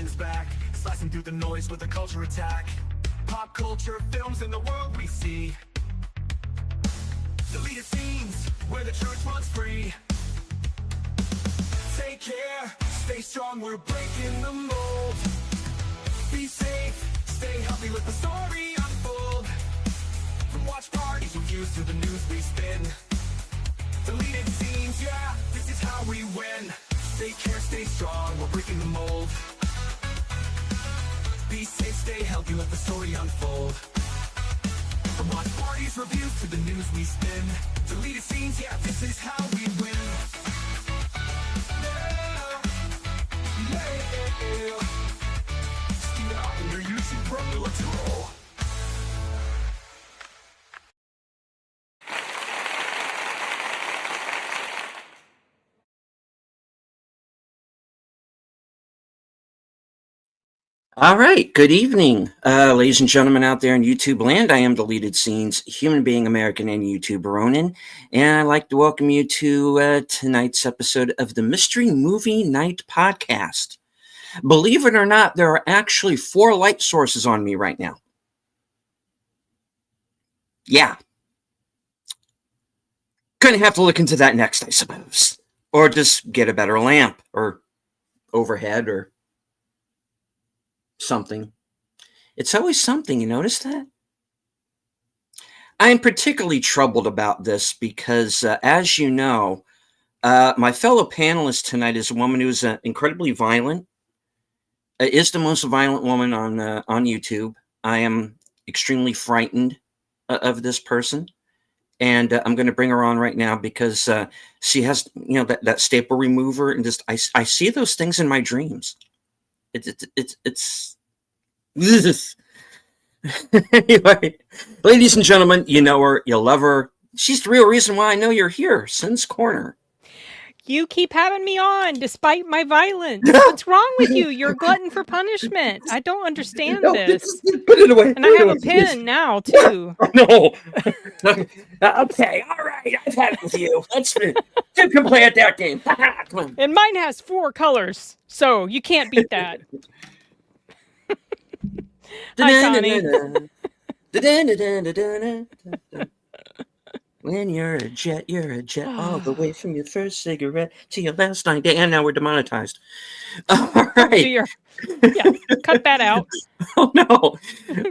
Mastermind's back, slicing through the noise with a culture attack. Pop culture, films, and the world we see. Deleted scenes, where the truth runs free. Take care, stay strong, we're breaking the mold. Be safe, stay healthy, let the story unfold. From watch parties, reviews to the news we spin. Deleted scenes, yeah, this is how we win. Take care, stay strong, we're breaking the mold. Be safe, stay healthy, let the story unfold. From watch parties, reviews to the news we spin. Deleted scenes, yeah, this is how we win. Yeah. Steal out on your YouTube, bro, let's roll. All right. Good evening, ladies and gentlemen out there in YouTube land. I am Deleted Scenes, human being, American, and YouTuber Ronin. And I'd like to welcome you to tonight's episode of the Mystery Movie Night Podcast. Believe it or not, there are actually 4 light sources on me right now. Yeah. Gonna have to look into that next, I suppose. Or just get a better lamp, or overhead, or something. It's always something, you notice that? I'm particularly troubled about this because, as you know, my fellow panelist tonight is a woman who is incredibly violent, is the most violent woman on YouTube. I am extremely frightened of this person, and I'm going to bring her on right now because she has, that staple remover, and just I see those things in my dreams. It's anyway, ladies and gentlemen, you know her, you love her. She's the real reason why I know you're here, Sin's Corner. You keep having me on despite my violence. What's wrong with you? You're a glutton for punishment. I don't understand this. Put it away. And I have a pen now, too. No. Okay, all right. I've had it with you. You can play at that game. Come on. And mine has 4 colors, so you can't beat that. Hi, Connie. When you're a jet all the way from your first cigarette to your last night. And now we're demonetized. All right. Yeah, cut that out. Oh, no.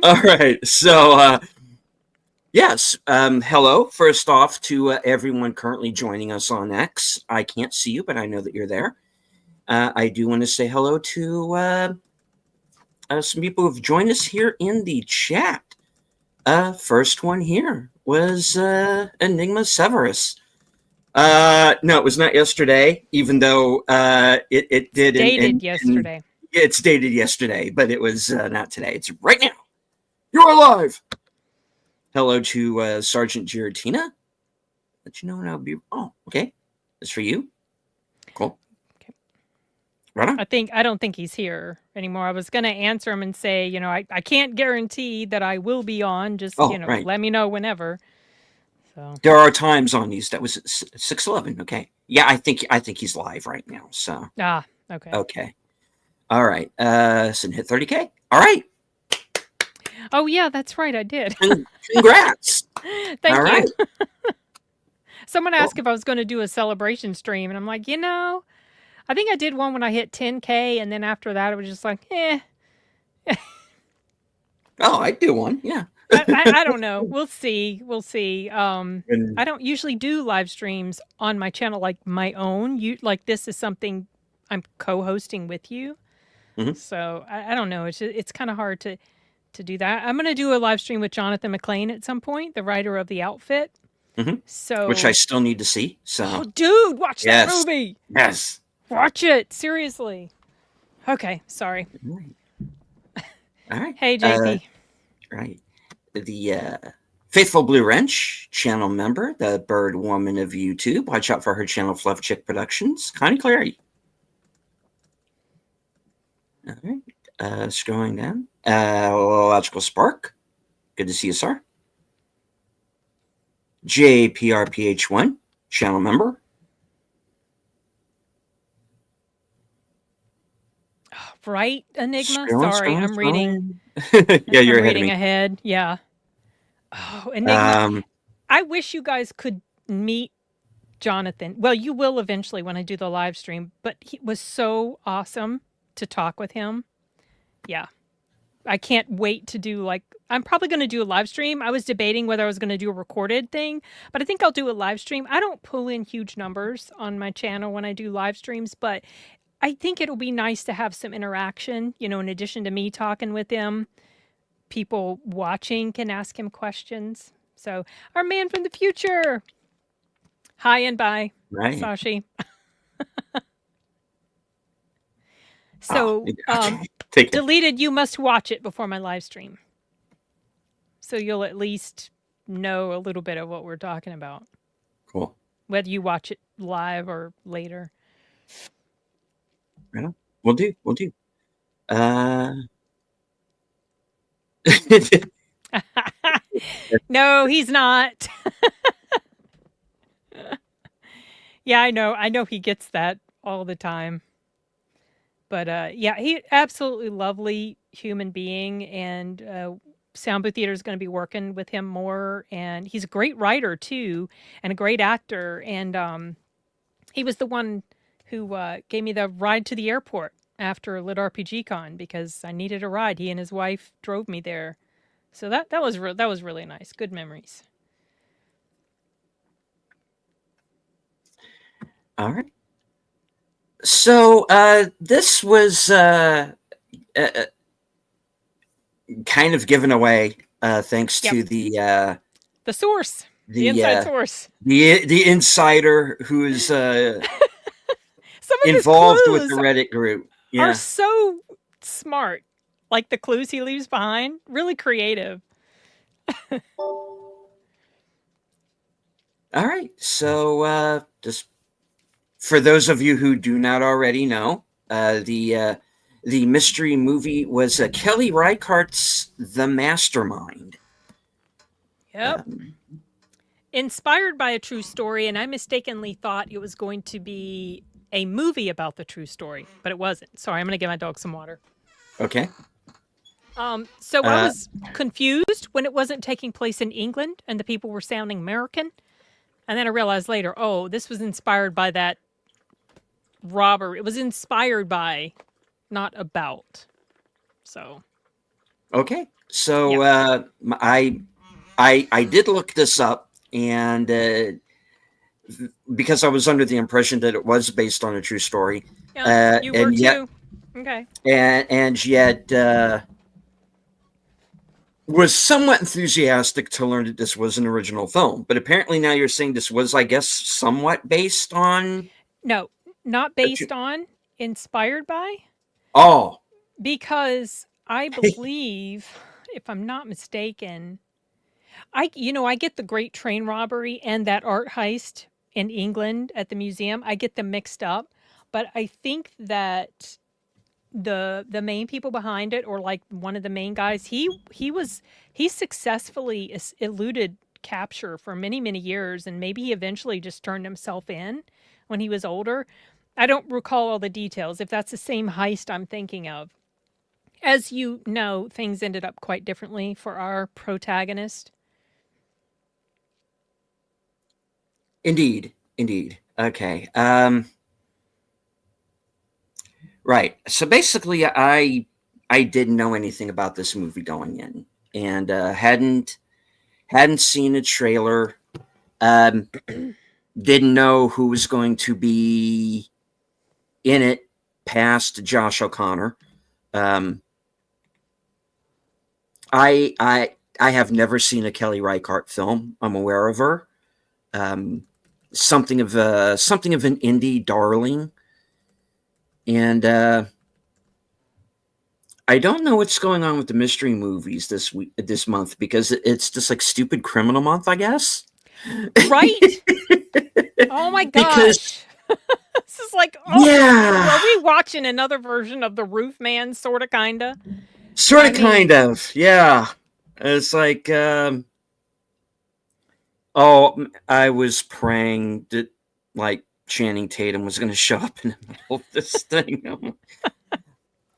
All right. So, yes. Hello, first off, to everyone currently joining us on X. I can't see you, but I know that you're there. I do want to say hello to some people who've joined us here in the chat. First one here was Enigma Severus. No, it was not yesterday, even though it did. Dated yesterday. It's dated yesterday, but it was not today. It's right now. You're alive. Hello to Sergeant Giratina. Let you know, and I'll be. Oh, okay. That's for you. Cool. Okay. Right on. I don't think he's here anymore. I was going to answer him and say, I can't guarantee that I will be on. Just right. Let me know whenever. So there are times on these. That was 6:11. Okay. Yeah, I think he's live right now. So. Okay. Okay. All right. So hit 30K. All right. Oh yeah, that's right. I did. Congrats. Thank you. Right. Someone asked if I was going to do a celebration stream, and I'm like, I think I did one when I hit 10K, and then after that, it was just like, Oh, I'd do one. Yeah. I don't know. We'll see. I don't usually do live streams on my channel like my own. Like this is something I'm co-hosting with you. Mm-hmm. So I don't know. It's kind of hard to do that. I'm going to do a live stream with Jonathan McClain at some point, the writer of The Outfit. Mm-hmm. So, which I still need to see. So, oh, dude, watch that movie. Yes. Watch it. Seriously. Okay. Sorry. All right. Hey, JP. Right. The Faithful Blue Wrench channel member, the bird woman of YouTube. Watch out for her channel, Fluff Chick Productions. Connie Clary. All right. Scrolling down. Logical Spark. Good to see you, sir. JPRPH1, channel member. right, Enigma? Spill on Sorry, Stone I'm reading. Yeah, you're I'm ahead of reading me. ahead. Yeah. Oh, Enigma. Um, I wish you guys could meet Jonathan. Well, you will eventually when I do the live stream, but he was so awesome to talk with him. Yeah. I can't wait to do like I'm probably going to do a live stream. I was debating whether I was going to do a recorded thing, but I think I'll do a live stream. I don't pull in huge numbers on my channel when I do live streams, but I think it'll be nice to have some interaction, you know, in addition to me talking with him, people watching can ask him questions. So, our man from the future. Hi and bye, right. Sashi. Oh, So, okay. Take it. deleted, you must watch it before my live stream. So you'll at least know a little bit of what we're talking about, Cool. whether you watch it live or later. Right on. We'll do. We'll do. No, he's not. Yeah, I know. I know he gets that all the time. But yeah, he absolutely lovely human being, and Sound Booth Theater is going to be working with him more. And he's a great writer too, and a great actor. And he was the one who gave me the ride to the airport after Lit RPG Con because I needed a ride. He and his wife drove me there, so that was that was really nice. Good memories. All right. So this was kind of given away thanks Yep. to The source, the the inside source. the insider who's Some of involved his with the clues Reddit group. are Yeah. so smart. Like the clues he leaves behind, really creative. All right. So just for those of you who do not already know, the mystery movie was Kelly Reichardt's The Mastermind. Yep. Inspired by a true story, and I mistakenly thought it was going to be a movie about the true story, but it wasn't. Sorry, I'm going to give my dog some water. Okay. So I was confused when it wasn't taking place in England and the people were sounding American. And then I realized later, oh, this was inspired by that robbery. It was inspired by, not about. So. Okay. So I did look this up, and because I was under the impression that it was based on a true story. Yeah, you were and yet, too. Okay. And yet was somewhat enthusiastic to learn that this was an original film. But apparently now you're saying this was, I guess, somewhat based on. No, not based on, inspired by. Oh. Because I believe, if I'm not mistaken, I get the Great Train Robbery and that art heist in England at the museum. I get them mixed up, but I think that the main people behind it, or like one of the main guys, he successfully eluded capture for many years, and maybe he eventually just turned himself in when he was older. I don't recall all the details if that's the same heist I'm thinking of. As you know, things ended up quite differently for our protagonist. Indeed. Okay. Right. So basically, I didn't know anything about this movie going in, and hadn't seen a trailer. Didn't know who was going to be in it past Josh O'Connor. I have never seen a Kelly Reichardt film. I'm aware of her. Something of an indie darling. And I don't know what's going on with the mystery movies this month, because it's just like stupid criminal month, I guess. Right? Oh my gosh. Because this is like, are we watching another version of the Roof Man, sort of, kind of? Kind of, yeah. It's like, I was praying that, like, Channing Tatum was going to show up in the middle of this thing.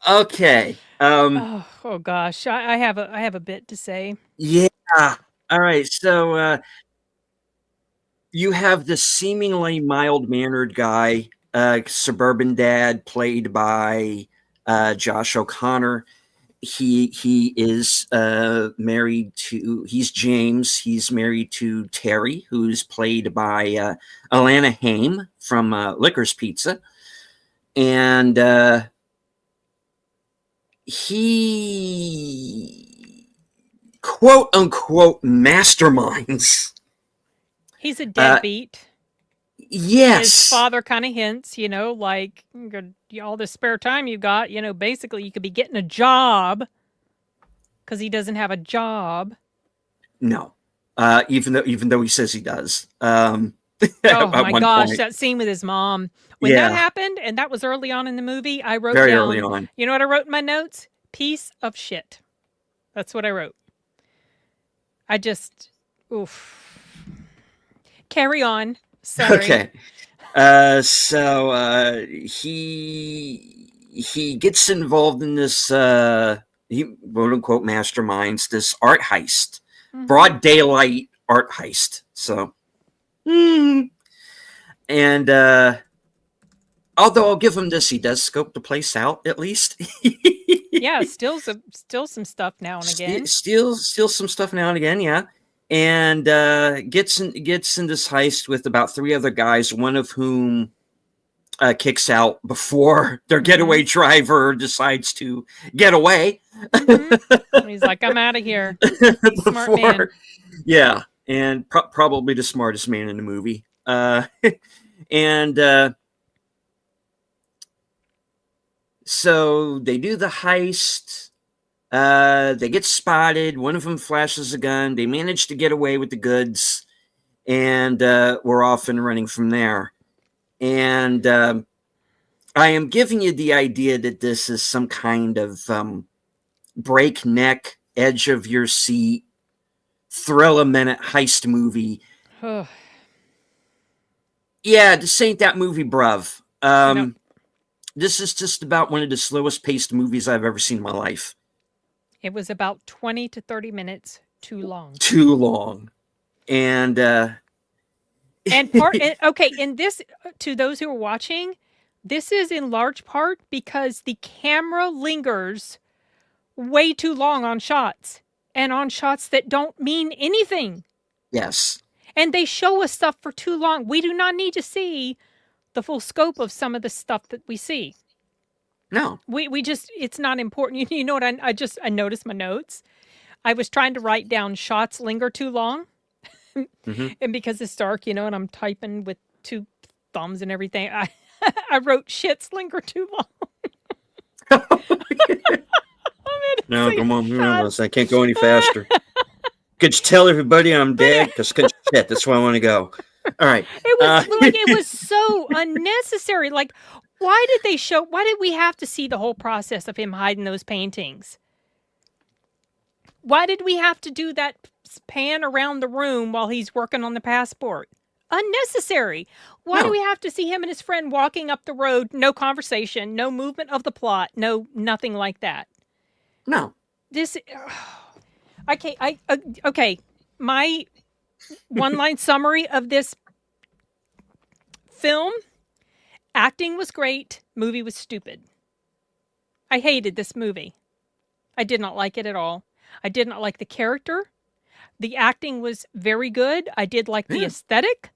Okay. Oh gosh, I have a bit to say. Yeah. All right. So you have this seemingly mild-mannered guy, suburban dad, played by Josh O'Connor. He is married to. He's James. He's married to Terry, who's played by Alana Haim from Licorice Pizza, and he quote unquote masterminds. He's a Uh, deadbeat. His yes, father kind of hints, like all the spare time you got, basically you could be getting a job because he doesn't have a job. no. Even though he says he does, Oh at my one gosh, point, that scene with his mom. When that yeah, happened, and that was early on in the movie, I wrote very early down, on. you know what I wrote in my notes? Piece of shit. That's what I wrote. I just, oof. Carry on. Sorry. Okay, so he gets involved in this he quote unquote masterminds this art heist, Hmm. broad daylight art heist. So, and although I'll give him this, he does scope the place out at least. Yeah, still some stuff now and again. Steal some stuff now and again, yeah. And gets in this heist with about three other guys, one of whom kicks out before their Hmm. getaway driver decides to get away. Hmm. He's like, I'm out of here. Smart man. Before, yeah, and probably the smartest man in the movie. And so they do the heist. They get spotted. One of them flashes a gun. They manage to get away with the goods, and we're off and running from there. And I am giving you the idea that this is some kind of breakneck, edge of your seat, thrill a minute heist movie. Yeah, this ain't that movie, bruv. No, This is just about one of the slowest paced movies I've ever seen in my life. it was about 20 to 30 minutes too long. Too long. And And okay, in this, to those who are watching, this is in large part because the camera lingers way too long on shots and on shots that don't mean anything. yes. And they show us stuff for too long. We do not need to see the full scope of some of the stuff that we see. No. We just, it's not important. You know what? I noticed my notes. I was trying to write down shots linger too long. Mm-hmm. And because it's dark, and I'm typing with two thumbs and everything, I wrote shits linger too long. No, come on, Shots. I can't go any faster. Could you tell everybody I'm dead? Because shit, that's where I want to go. All right. It was so unnecessary. Like, why did we have to see the whole process of him hiding those paintings? Why did we have to do that pan around the room while he's working on the passport? Unnecessary. Why do No. we have to see him and his friend walking up the road? No conversation, no movement of the plot, no nothing like that. No. This, okay. My one-line summary of this film: acting was great, movie was stupid. I hated this movie. I did not like it at all. I did not like the character. The acting was very good. I did like the aesthetic.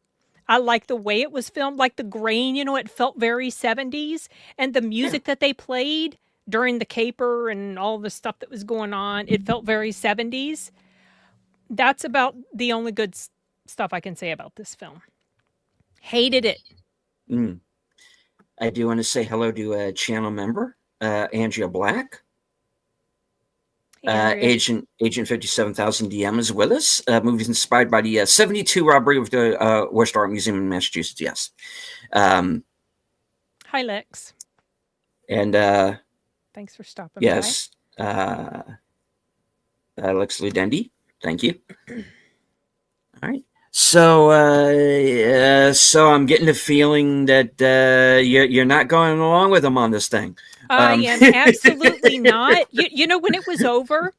I liked the way it was filmed, like the grain, it felt very 70s. And the music that they played during the caper and all the stuff that was going on, it felt very 70s. That's about the only good stuff I can say about this film. Hated it. Mm. I do want to say hello to a channel member, Andrea Black. Agent 57,000 DM is with us. Movies inspired by the 72 robbery of the Worcester Art Museum in Massachusetts. Yes. Hi, Lex. And thanks for stopping yes, Lex Ludendi. Thank you. All right. So I'm getting the feeling that you're not going along with them on this thing. I am absolutely not. You know, when it was over,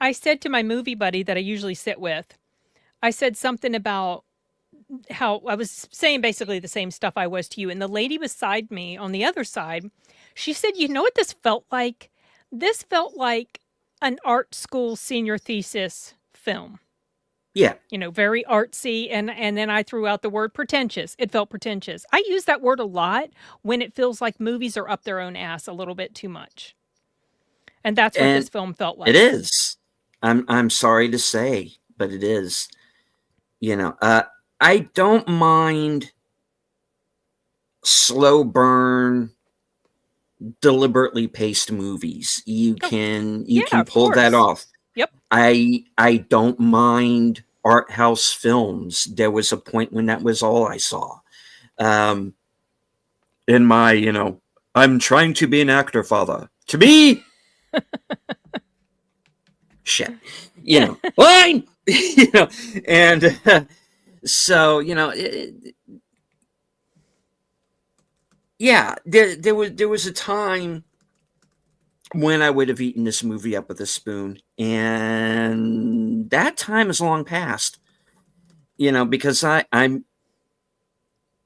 I said to my movie buddy that I usually sit with, I said something about how I was saying basically the same stuff I was to you. And the lady beside me on the other side, she said, you know what this felt like? This felt like an art school senior thesis film. Yeah. You know, very artsy. And then I threw out the word pretentious. It felt pretentious. I use that word a lot when it feels like movies are up their own ass a little bit too much. And that's what And this film felt like. it is. I'm sorry to say, but it is. You know, I don't mind slow burn, deliberately paced movies. You can pull that off. Yep. I don't mind art house films. There was a point when that was all I saw. In my, I'm trying to be an actor, father. To me, shit, line, and so yeah, there was a time when I would have eaten this movie up with a spoon, and that time is long past. Because I'm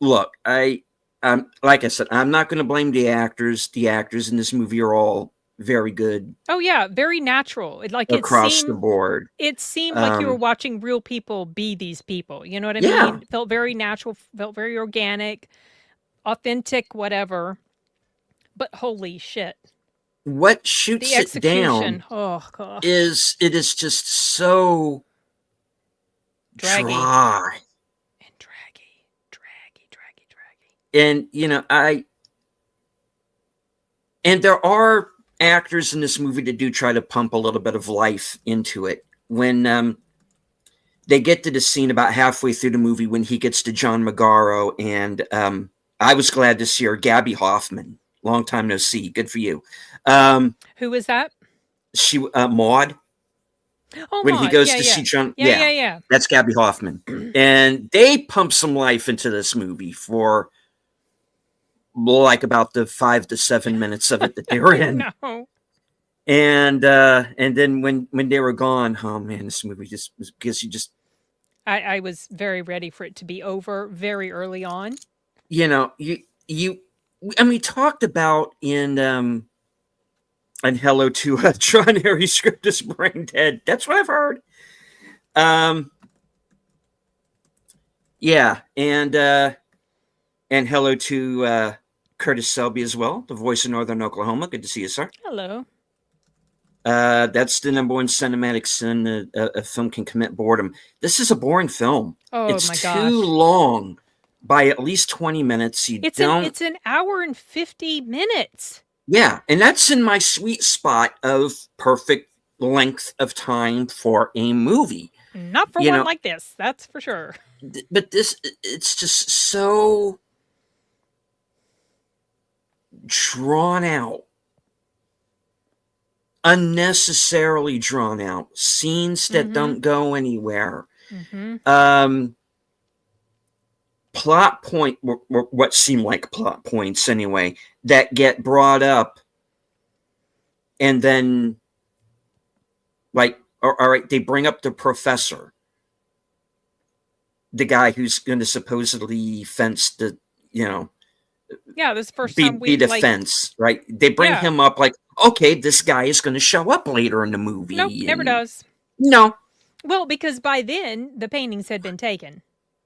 like I said, I'm not going to blame the actors. The actors in this movie are all very good. Oh yeah, very natural. Across the board. It seemed like you were watching real people be these people. You know what I Yeah. mean? It felt very natural, felt very organic, authentic, whatever. But holy shit. What shoots it down is it is just so draggy. Dry. And draggy. And there are actors in this movie that do try to pump a little bit of life into it. When they get to the scene about halfway through the movie when he gets to John Magaro, and I was glad to see her, Gabby Hoffman. Long time no see. Good for you. Who was that? She Maud. Oh, when Maud. He goes to see John. Yeah. That's Gabby Hoffman. And they pump some life into this movie for like about the 5 to 7 minutes of it that they were in. No. And then when they were gone, oh man, this movie just was because I was very ready for it to be over very early on. And we talked about in Hello to John Harry's script is brain dead. That's what I've heard. Yeah, and hello to Curtis Selby as well, the voice of Northern Oklahoma. Good to see you, sir. Hello. That's the number one cinematic sin a film can commit boredom. This is a boring film. Oh it's my gosh. too long by at least 20 minutes. It's an hour and 50 minutes. Yeah, and that's in my sweet spot of perfect length of time for a movie. Not for one like this, that's for sure. But it's just so drawn out. Unnecessarily drawn out. Scenes that don't go anywhere. Plot point, what seem like plot points anyway, that get brought up, and then all right, they bring up the professor, the guy who's going to supposedly fence the this is the first be, time we be the fence, right? They bring him up like, okay, this guy is going to show up later in the movie. Nope, never does. No. Well, because by then the paintings had been taken.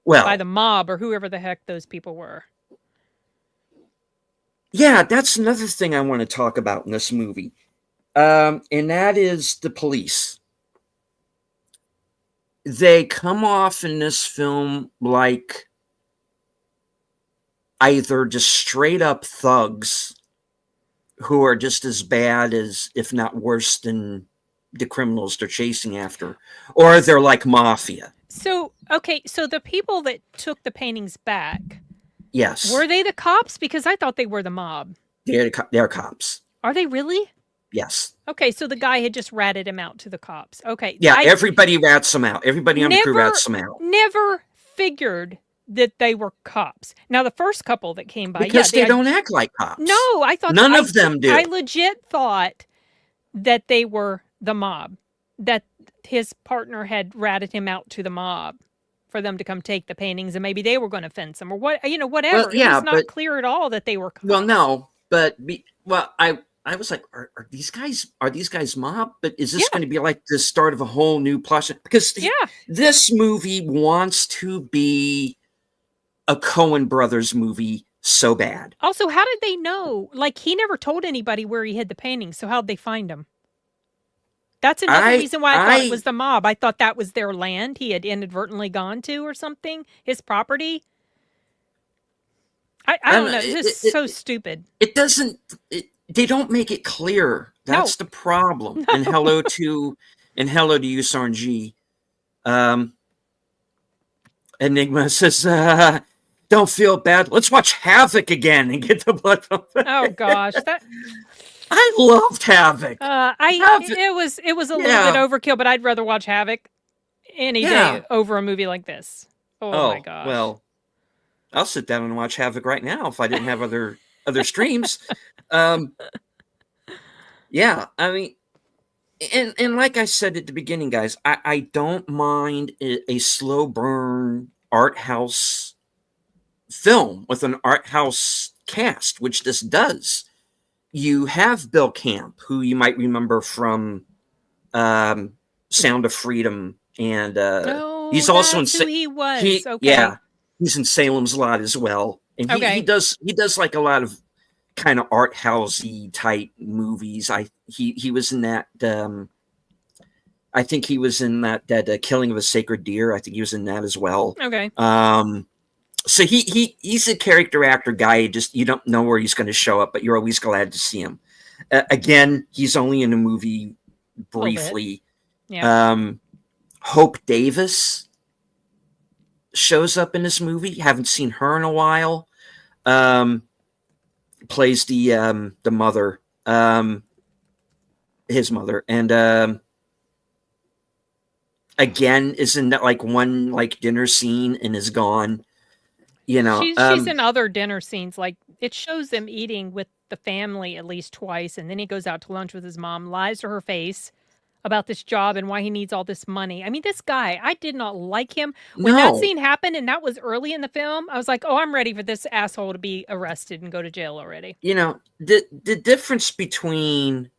Well, by the mob or whoever the heck those people were. Yeah, that's another thing I want to talk about in this movie. And that is the police. They come off in this film like either just straight up thugs who are just as bad as, if not worse than, the criminals they're chasing after, or they're like mafia. So the people that took the paintings back, yes, were they the cops? Because I thought they were the mob. They're cops. Are they really? Yes. Okay, so the guy had just ratted him out to the cops. Okay. Yeah, everybody rats him out. Everybody on the crew rats him out. Never figured that they were cops. Now, the first couple that came by, Because they don't act like cops. No, I thought none of them do. I legit thought that they were the mob, that his partner had ratted him out to the mob for them to come take the paintings, and maybe they were going to fence him or whatever. Well, It was not clear at all that they were cops. Well, no, but I was like, are these guys mob? But is this going to be like the start of a whole new plot? Because this movie wants to be a Coen Brothers movie so bad. Also, how did they know? Like, he never told anybody where he hid the paintings, so how'd they find him? That's another reason why I thought it was the mob. I thought that was their land he had inadvertently gone to or something, his property. I don't know. This is so stupid. It doesn't. They don't make it clear. That's the problem. No. And hello to you, Sarnji. Enigma says, "Don't feel bad. Let's watch Havoc again and get the blood pumping." Oh gosh, I loved Havoc. It was a little bit overkill, but I'd rather watch Havoc any day over a movie like this. Oh my gosh. Well, I'll sit down and watch Havoc right now if I didn't have other streams. Yeah, I mean, and like I said at the beginning, guys, I don't mind a slow burn art house film with an art house cast, which this does. You have Bill Camp, who you might remember from Sound of Freedom, and he's also in. Who he was. Okay. Yeah, he's in Salem's Lot as well, and he does like a lot of kind of art housey type movies. He was in that. I think he was in that Killing of a Sacred Deer. I think he was in that as well. Okay. So he's a character actor guy. You don't know where he's going to show up, but you're always glad to see him. Again, he's only in a movie briefly. Yeah. Hope Davis shows up in this movie. Haven't seen her in a while. Plays the mother, his mother, and again is in that like one like dinner scene and is gone. You know, she's in other dinner scenes. Like, it shows them eating with the family at least twice, and then he goes out to lunch with his mom, lies to her face about this job and why he needs all this money. I mean, this guy, I did not like him. When that scene happened, and that was early in the film, I was like, oh, I'm ready for this asshole to be arrested and go to jail already. You know, the difference between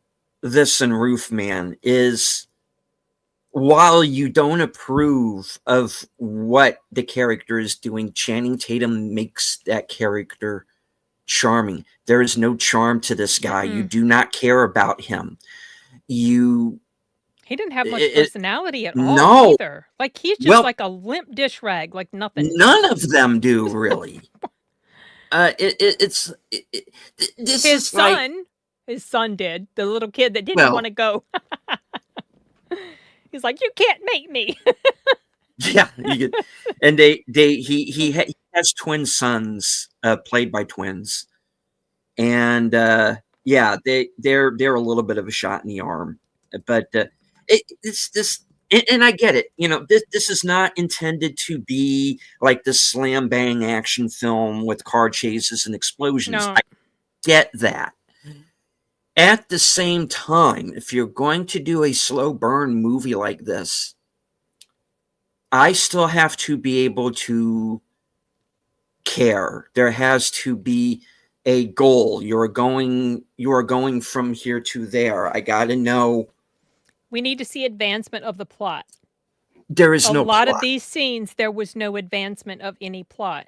this and Roofman is, while you don't approve of what the character is doing, Channing Tatum makes that character charming. There is no charm to this guy. Mm-hmm. You do not care about him. He didn't have much personality at all either. Like, he's just like a limp dish rag, like nothing. None of them do, really. His son did. The little kid that didn't want to go. He's like, you can't make me. Yeah, and he has twin sons, played by twins, and they're a little bit of a shot in the arm, but it's this, and I get it. You know, this is not intended to be like the slam bang action film with car chases and explosions. No. I get that. At the same time, if you're going to do a slow burn movie like this, I still have to be able to care. There has to be a goal. You are going from here to there. I got to know. We need to see advancement of the plot. There is no plot. A lot of these scenes, there was no advancement of any plot.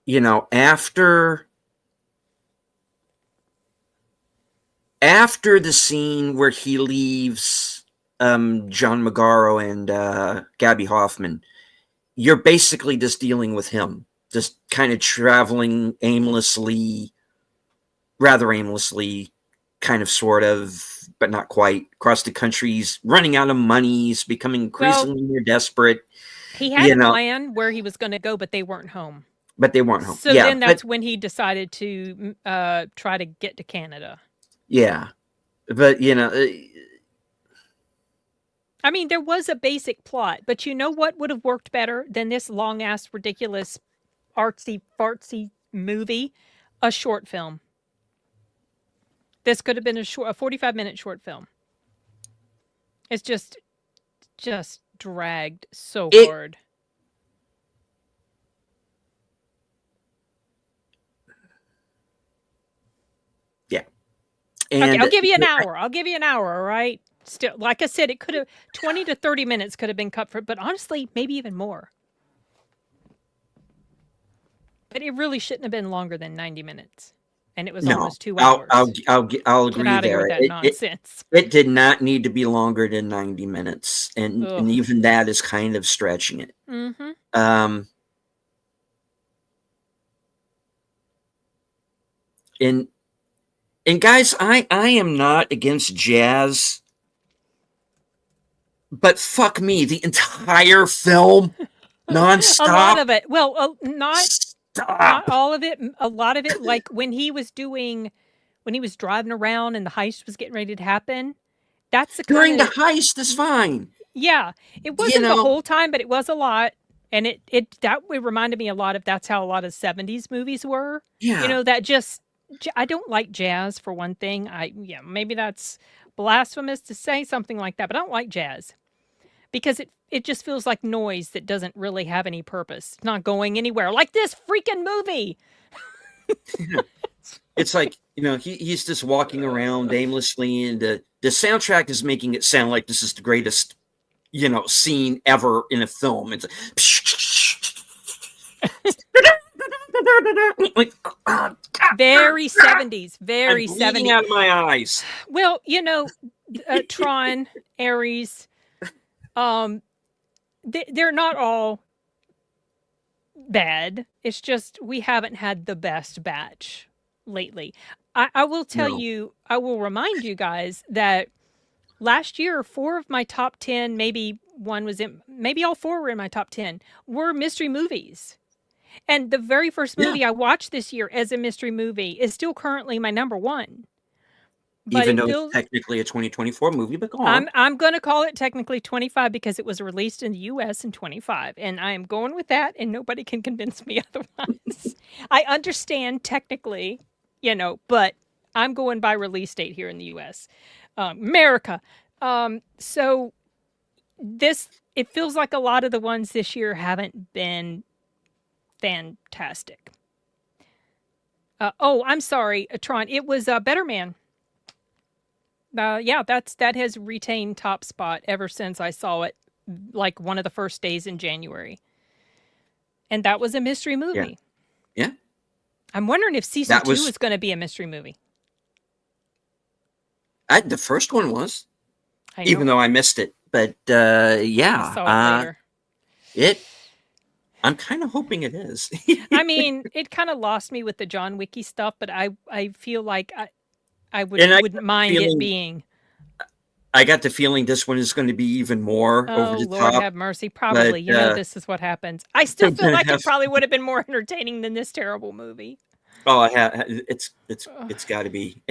You know, after the scene where he leaves John Magaro and Gabby Hoffman, you're basically just dealing with him, just kind of traveling rather aimlessly, kind of, sort of, but not quite, across the countries, running out of money. He's becoming increasingly more desperate. He had a plan where he was going to go, but they weren't home. So then that's when he decided to try to get to Canada. Yeah, but I mean, there was a basic plot, but you know what would have worked better than this long ass, ridiculous, artsy fartsy movie? A short film. This could have been a 45-minute short film. It's just dragged so It hard. yeah, Okay, and I'll give you an hour. I'll give you an hour, all right? Still, like I said, it could have 20 to 30 minutes could have been cut for, but honestly, maybe even more. But it really shouldn't have been longer than 90 minutes. And it was no, almost 2 hours. I'll Get agree out of here there. with that nonsense. It did not need to be longer than 90 minutes, and Ugh. even that is kind of stretching it. Mm-hmm. And guys, I am not against jazz, but fuck me, the entire film, nonstop. A lot of it. Well, not Stop. all of it. A lot of it, like when he was driving around and the heist was getting ready to happen. That's the During the kind of, heist is fine. yeah. It wasn't the know. whole time, but it was a lot. And it reminded me a lot of that's how a lot of 70s movies were. Yeah. You know, that just I don't like jazz for one thing. Maybe that's blasphemous to say something like that, but I don't like jazz because it just feels like noise that doesn't really have any purpose. It's not going anywhere. Like this freaking movie. It's like, he's just walking around aimlessly, and the soundtrack is making it sound like this is the greatest, scene ever in a film. It's like, very 70s, very I'm 70s. bleeding out of my eyes. Well, Tron, Ares, they're not all bad. It's just we haven't had the best batch lately. I will tell you, I will remind you guys that last year, 4 of my top 10, maybe all 4 were in my top 10, were mystery movies. And the very first movie I watched this year as a mystery movie is still currently my number 1. But even though it's technically a 2024 movie, but go on. I'm going to call it technically 25 because it was released in the U.S. in 25, and I am going with that, and nobody can convince me otherwise. I understand technically, but I'm going by release date here in the U.S. America. So it feels like a lot of the ones this year haven't been fantastic. I'm sorry, Tron. It was Better Man. That has retained top spot ever since I saw it, like one of the first days in January. And that was a mystery movie. Yeah. I'm wondering if season 2 is going to be a mystery movie. The first one was, even though I missed it, but I saw it later. I'm kind of hoping it is. I mean, it kind of lost me with the John Wicky stuff, but I feel like I wouldn't mind it being. I got the feeling this one is going to be even more over the Lord top. Have mercy. Probably. But, this is what happens. I still feel like it probably would have been more entertaining than this terrible movie. Oh, it's got to be.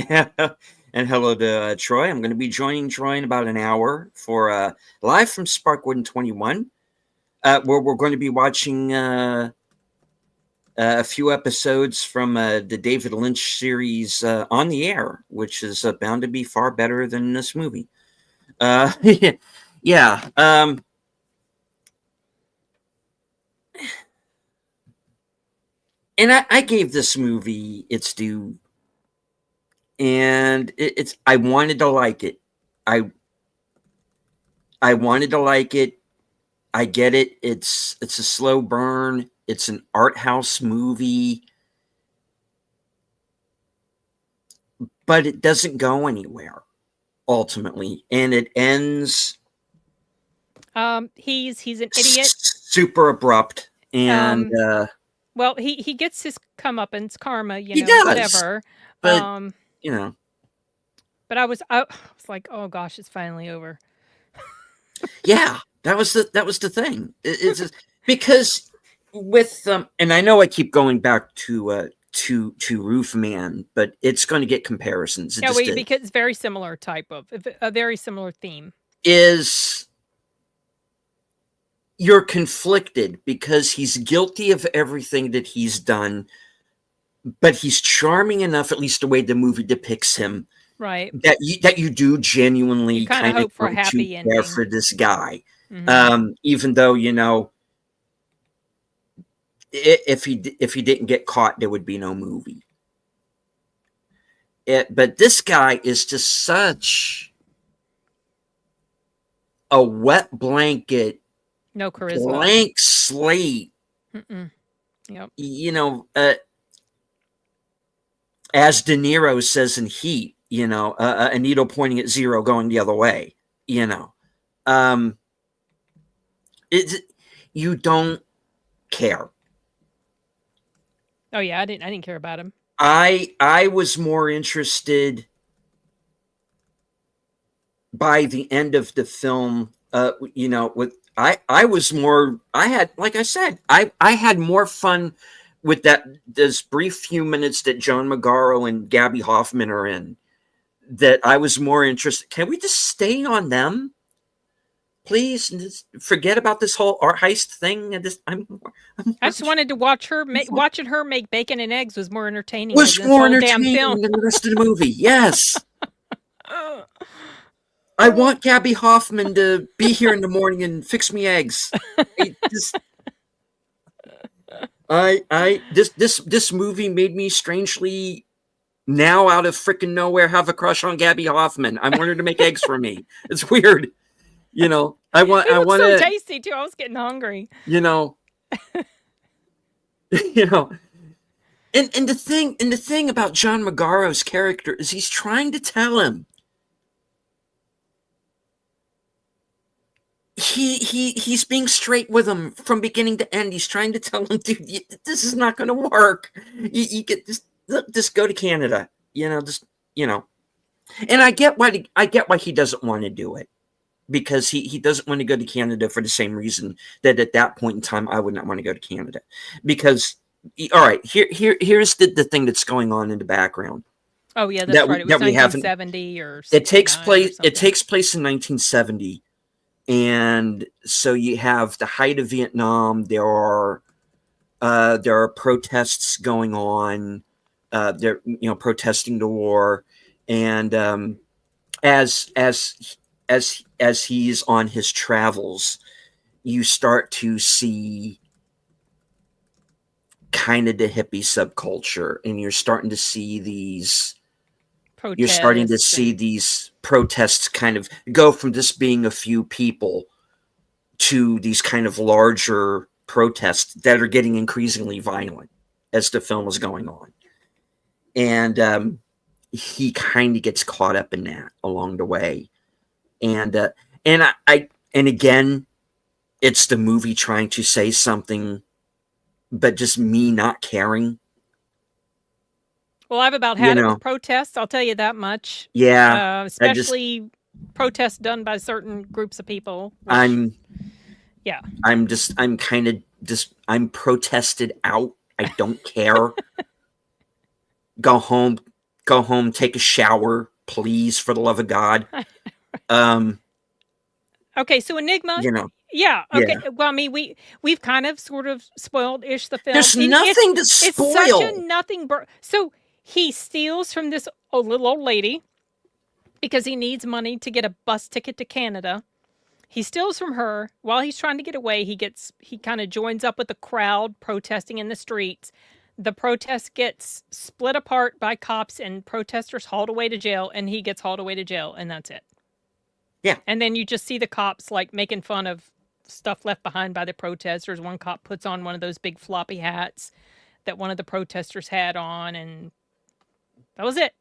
And hello to Troy. I'm going to be joining Troy in about an hour for live from Sparkwood 21, where we're going to be watching a few episodes from the David Lynch series On the Air, which is bound to be far better than this movie. Yeah. And I gave this movie its due, and I wanted to like it. I wanted to like it. I get it. It's a slow burn. It's an art house movie, but it doesn't go anywhere ultimately, and it ends. He's an idiot. Super abrupt, and well, he gets his comeuppance, karma, he does, whatever. But But I was like, oh gosh, it's finally over. Yeah, that was the thing. It's just, because with and I know I keep going back to Roofman, but it's going to get comparisons. Because it's very similar type of a very similar theme. Is you're conflicted because he's guilty of everything that he's done, but he's charming enough, at least the way the movie depicts him, Right. that you do genuinely You kinda kind of hope for a come to happy care ending. for this guy. Mhm. Even though, if he didn't get caught, there would be no movie. But this guy is just such a wet blanket, No charisma. blank slate. Mm-mm. Yep. As De Niro says in Heat, a needle pointing at zero, going the other way. You don't care. Oh yeah, I didn't care about him. I was more interested by the end of the film. With I was more. I had, like I said, I had more fun with those brief few minutes that John Magaro and Gabby Hoffman are in. That I was more interested. Can we just stay on them, please? And just forget about this whole art heist thing. And I just wanted to watch her watching her make bacon and eggs was more entertaining was than this more whole damn entertaining film. than the rest of the movie. Yes. I want Gabby Hoffman to be here in the morning and fix me eggs. This movie made me strangely, now out of freaking nowhere, have a crush on Gabby Hoffman. I want her to make eggs for me. It's weird. I want so tasty too. I was getting hungry. And the thing about John Magaro's character is he's trying to tell him he's being straight with him from beginning to end. He's trying to tell him, dude, this is not going to work. You get just go to Canada. And I get why he doesn't want to do it, because he doesn't want to go to Canada for the same reason that at that point in time I would not want to go to Canada. Because, all right, here's the thing that's going on in the background. Oh yeah, that's right. It was 1970 or 69 it takes place. Or something. It takes place in 1970, and so you have the height of Vietnam. There are protests going on. They're protesting the war, and as he's on his travels, you start to see kind of the hippie subculture, and you're starting to see these protests kind of go from just being a few people to these kind of larger protests that are getting increasingly violent as the film is going on. And he kind of gets caught up in that along the way. And again, it's the movie trying to say something, but just me not caring. Well, I've about had it with protests. I'll tell you that much. Yeah, especially protests done by certain groups of people. I'm protested out. I don't care. Go home, take a shower, please, for the love of God. Okay, so Enigma. Yeah. Okay. Yeah. Well, I mean, we've kind of sort of spoiled-ish the film. There's nothing to spoil. It's such a nothing. So he steals from this little old lady because he needs money to get a bus ticket to Canada. He steals from her. While he's trying to get away, he kind of joins up with the crowd protesting in the streets. The protest gets split apart by cops, and protesters hauled away to jail, and he gets hauled away to jail, and that's it. Yeah. And then you just see the cops like making fun of stuff left behind by the protesters. One cop puts on one of those big floppy hats that one of the protesters had on, and that was it.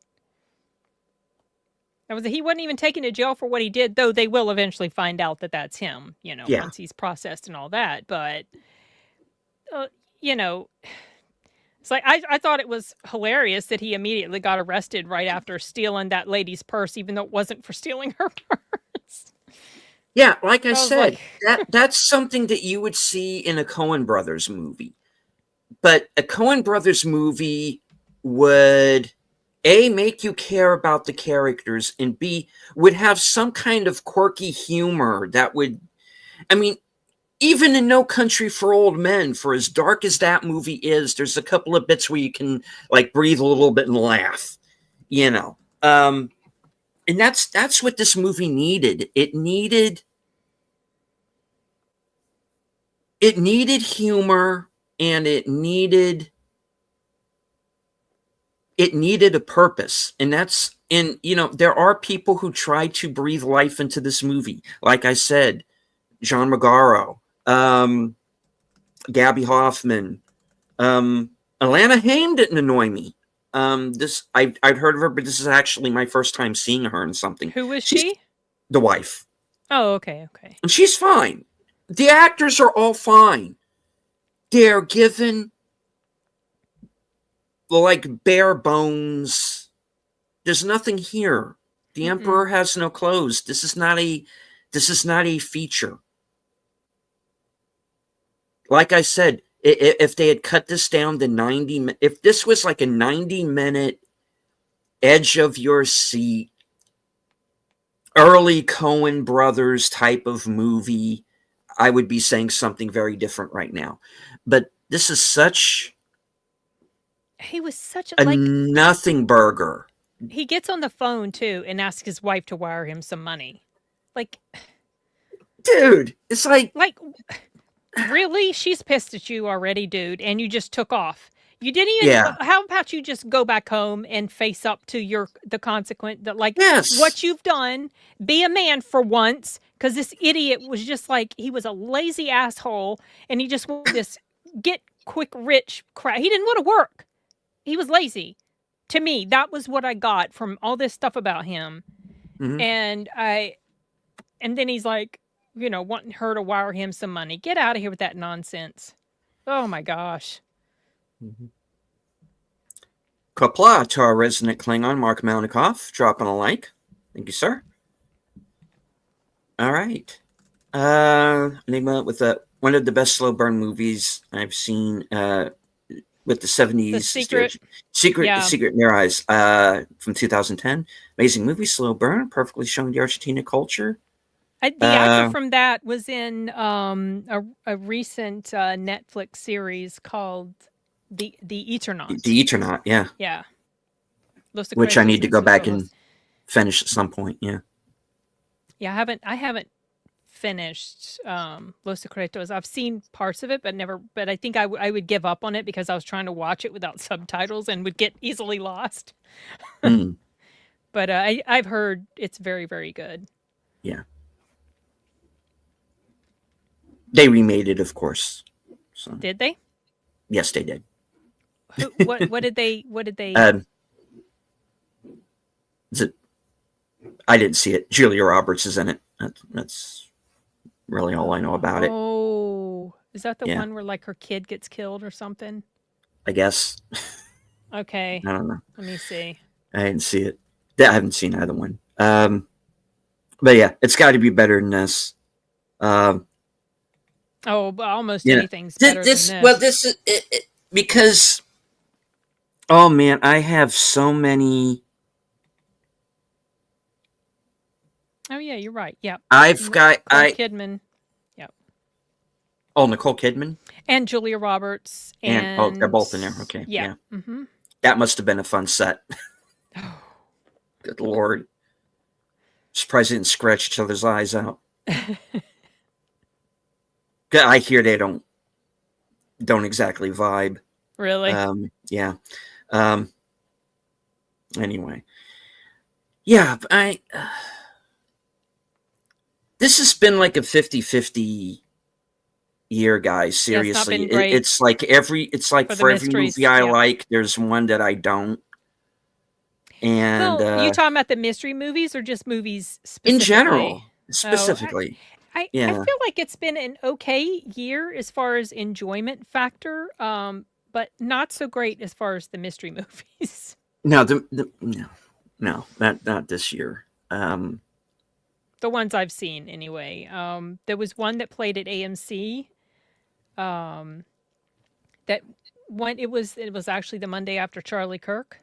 He wasn't even taken to jail for what he did, though they will eventually find out that that's him, once he's processed and all that. But, it's like I thought it was hilarious that he immediately got arrested right after stealing that lady's purse, even though it wasn't for stealing her purse. Yeah, like I said, that's something that you would see in a Coen Brothers movie. But a Coen Brothers movie would, A, make you care about the characters, and B, would have some kind of quirky humor that would, I mean, even in No Country for Old Men, for as dark as that movie is, there's a couple of bits where you can like breathe a little bit and laugh, you know. And that's what this movie needed. It needed humor, and it needed a purpose. And that's, and you know, there are people who try to breathe life into this movie. Like I said, John Magaro, Gabby Hoffman, Alana Haim didn't annoy me. I'd heard of her, but this is actually my first time seeing her in something. Who was She's she? the wife. Oh, okay. And she's fine. The actors are all fine. They're given like bare bones. There's nothing here. The Emperor has no clothes. This is not a feature. Like I said, if they had cut this down to 90, if this was like a 90-minute edge of your seat, early Coen Brothers type of movie, I would be saying something very different right now. But this is such He was such a nothing burger. He gets on the phone too and asks his wife to wire him some money. Like, dude, it's like really? She's pissed at you already, dude, and you just took off. You didn't even. Yeah. How about you just go back home and face up to the consequence that, like, yes, what you've done? Be a man for once, because this idiot was just like, he was a lazy asshole, and he just wanted this get quick rich crap. He didn't want to work. He was lazy. To me, that was what I got from all this stuff about him. And then he's like, you know, wanting her to wire him some money. Get out of here with that nonsense. Oh my gosh. Qapla' to our resident Klingon, Mark Malnikoff, dropping a like. Thank you, sir. All right. Enigma with one of the best slow burn movies I've seen with the 70s. The Secret Near Eyes from 2010. Amazing movie, slow burn, perfectly showing the Argentina culture. The actor from that was in a recent Netflix series called The Eternaut. The Eternaut, yeah. Yeah. Which I need to go back and finish at some point, yeah. Yeah, I haven't finished Los Secretos. I've seen parts of it, but I think I would give up on it because I was trying to watch it without subtitles and would get easily lost. But I've heard it's very, very good. Yeah. They remade it, of course. So. Did they? Yes, they did. What did they? I didn't see it. Julia Roberts is in it. That's really all I know about it. Oh, is that the one where like her kid gets killed or something? I guess. Okay. I don't know. Let me see. I didn't see it. I haven't seen either one. But yeah, it's got to be better than this. Almost anything's better than this. Well, this is because. Oh man, I have so many. Oh yeah, you're right. Yeah, I've got Nicole Kidman. Yep. Oh, Nicole Kidman and Julia Roberts. And they're both in there. Okay. Yeah. Mm-hmm. That must have been a fun set. Good Lord. Surprised they didn't scratch each other's eyes out. I hear they don't exactly vibe. Really? Yeah. Anyway. Yeah, this has been like a 50-50 year, guys. Seriously. It's like for every movie I like, there's one that I don't. And you talking about the mystery movies or just movies specifically? In general, specifically. I feel like it's been an okay year as far as enjoyment factor, but not so great as far as the mystery movies. No, no, not this year. The ones I've seen, anyway. There was one that played at AMC. That one, it was actually the Monday after Charlie Kirk.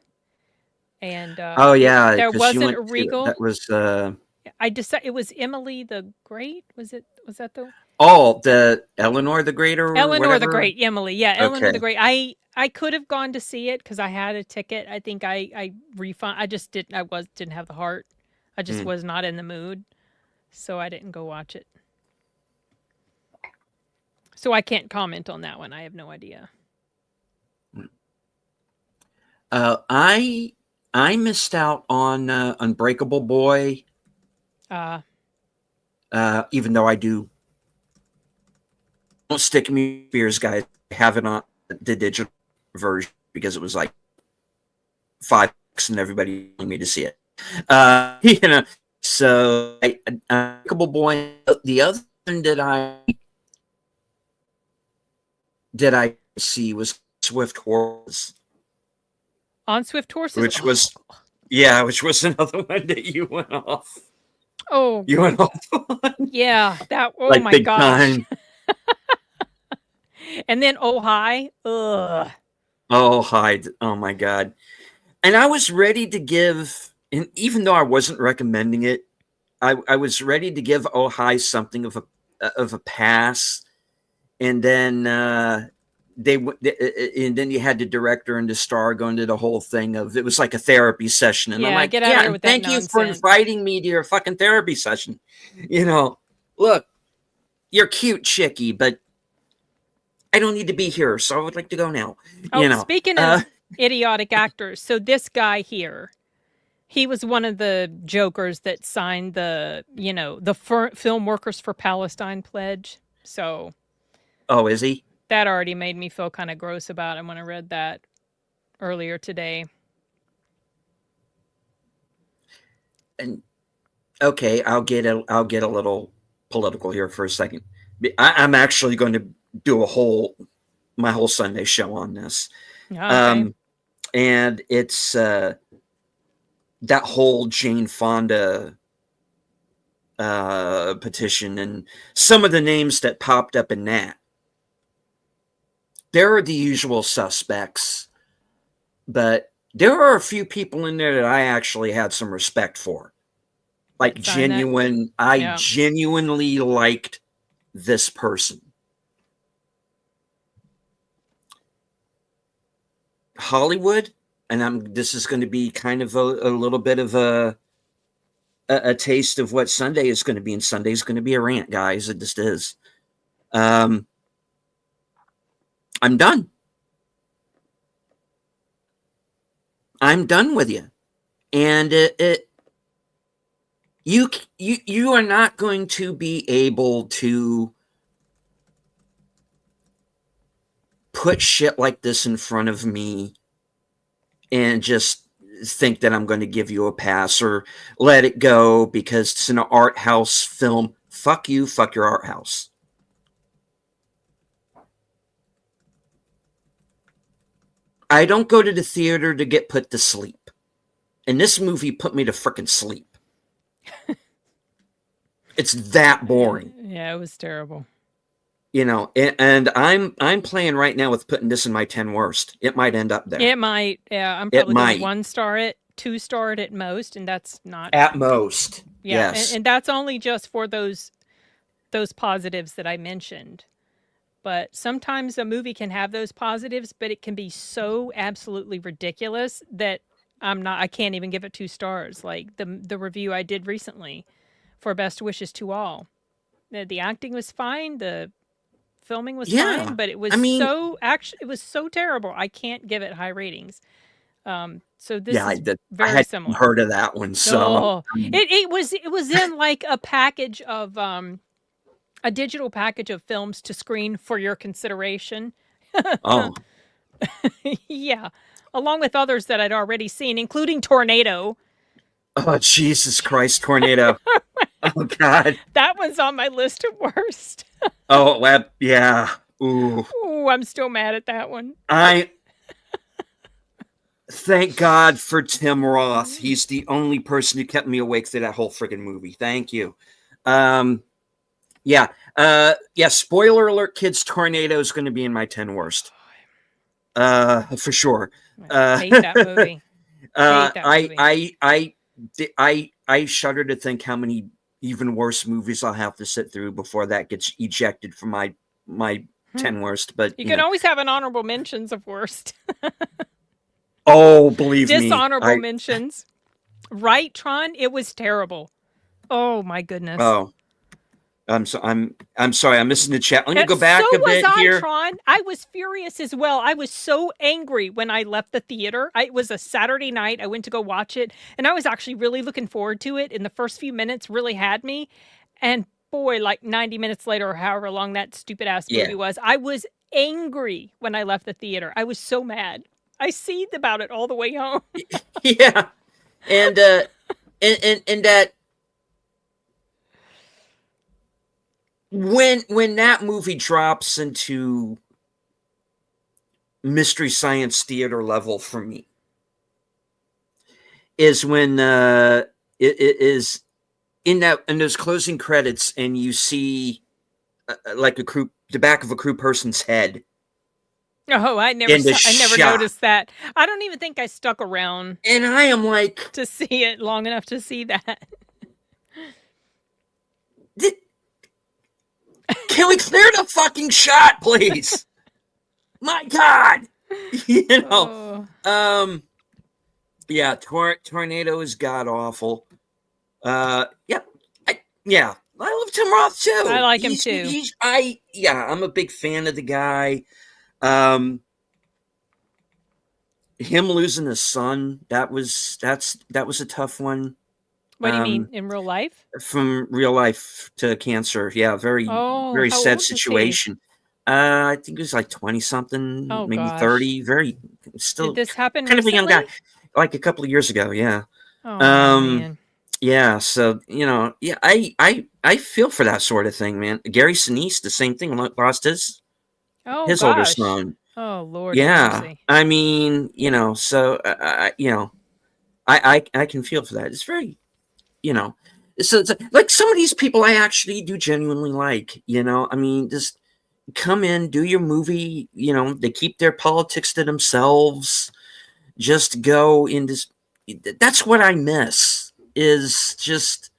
And there wasn't a Regal. That was I decided it was Emily the Great. Was that the? Oh, the Eleanor the Great or Eleanor the whatever. Great, Emily. Yeah, Eleanor the Okay. Great. I could have gone to see it because I had a ticket. I think I refund. I just didn't. Didn't have the heart. I just Hmm. was not in the mood, so I didn't go watch it. So I can't comment on that one. I have no idea. I missed out on Unbreakable Boy. Uh, Even though I do, don't stick me with Spears, guys. I have it on the digital version because it was like $5 and everybody wanted me to see it. You know, so Unbreakable Boy. The other one that I see was Swift Horse, on Swift Horses. which was which was another one that you went off. Oh, You went off on, yeah. That. Oh like my big gosh. time. And then Oh Hi. Ugh. Oh, hi. Oh my God. And I was ready to give, and even though I wasn't recommending it, I was ready to give Oh Hi something of a pass, and then and then you had the director and the star go into the whole thing of it was like a therapy session, and I'm Yeah. like, Get out of yeah, here and with that thank you for nonsense. inviting me to your fucking therapy session. You know, look, you're cute, chickie, but I don't need to be here, so I would like to go now. Oh, You know, speaking of idiotic actors, so this guy here, he was one of the jokers that signed the Film Workers for Palestine pledge. So oh, is he? that already made me feel kind of gross about him when I read that earlier today. And okay, I'll get a little political here for a second. I'm actually going to do my whole Sunday show on this, Oh, okay. and it's that whole Jane Fonda petition and some of the names that popped up in that. There are the usual suspects, but there are a few people in there that I actually had some respect for. Like That sign that. I Yeah. genuinely liked this person. Hollywood, and this is going to be kind of a little bit of a taste of what Sunday is going to be, and Sunday is going to be a rant, guys. It just is. I'm done. I'm done with you, and you are not going to be able to put shit like this in front of me and just think that I'm going to give you a pass or let it go because it's an art house film. Fuck you, fuck your art house. I don't go to the theater to get put to sleep. And this movie put me to frickin' sleep. It's that boring. Yeah, it was terrible. You know, and I'm playing right now with putting this in my 10 worst. It might end up there. It might. Yeah, I'm It probably going to might. 1-star it, 2-star it at most, and that's not. At most. Yeah, Yes. and that's only just for those positives that I mentioned. But sometimes a movie can have those positives, but it can be so absolutely ridiculous that I can't even give it 2 stars. Like the review I did recently for Best Wishes to All. The acting was fine, the filming was fine, but it was it was so terrible. I can't give it high ratings. So this is very I hadn't similar. heard of that one. So It was in like a package of a digital package of films to screen for your consideration. oh. Yeah, along with others that I'd already seen, including Tornado. Oh, Jesus Christ, Tornado. Oh, God. That one's on my list of worst. Oh, yeah. Ooh. Ooh, I'm still mad at that one. Thank God for Tim Roth. He's the only person who kept me awake through that whole friggin' movie. Thank you. Yeah. Spoiler alert, kids. Tornado is going to be in my 10 worst. For sure. I hate that movie. I shudder to think how many even worse movies I'll have to sit through before that gets ejected from my 10 worst. But You can always have an honorable mentions of worst. oh, believe me, Dishonorable mentions. Right, Tron? It was terrible. Oh my goodness. Oh, I'm sorry. I'm missing the chat. Let me go back So a bit was I, here. Tron. I was furious as well. I was so angry when I left the theater. It was a Saturday night. I went to go watch it, and I was actually really looking forward to it. And the first few minutes really had me. And boy, like 90 minutes later, or however long that stupid ass movie was, I was angry when I left the theater. I was so mad. I seethed about it all the way home. Yeah, and that when that movie drops into Mystery Science Theater level for me is when it is in those closing credits and you see like the back of a crew person's head. Oh, I never noticed that. I don't even think I stuck around. And I am like, to see it long enough to see that. Can we clear the fucking shot, please? My God. Yeah, Tornado is god awful. I love Tim Roth too. I like him too. I'm a big fan of the guy. Him losing his son, that was a tough one. What do you mean, in real life? From real life to cancer. Yeah, very sad situation. I think he was like 20 something, maybe 30. Very still. Did this happen kind recently? of a young guy, like a couple of years ago. Yeah. Oh man. Yeah. So I feel for that sort of thing, man. Gary Sinise, the same thing. Lost his older son. Oh Lord. Yeah. Mercy. I mean, so I can feel for that. It's very, so it's like some of these people I actually do genuinely like. I mean, just come in, do your movie. They keep their politics to themselves. Just go into. That's what I miss. Is just.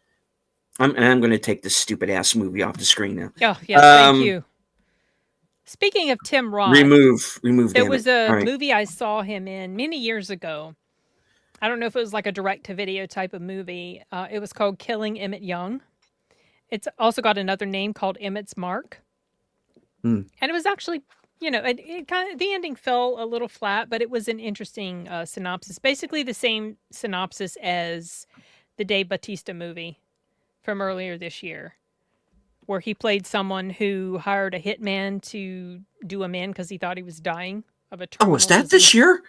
I'm going to take this stupid ass movie off the screen now. Oh yeah, thank you. Speaking of Tim Roth, remove. There was a movie I saw him in many years ago. I don't know if it was like a direct-to-video type of movie. It was called Killing Emmett Young. It's also got another name called Emmett's Mark. And it was actually, it kind of, the ending fell a little flat, but it was an interesting synopsis. Basically the same synopsis as the Dave Bautista movie from earlier this year, where he played someone who hired a hitman to do him in because he thought he was dying of a terminal was that disease. this year?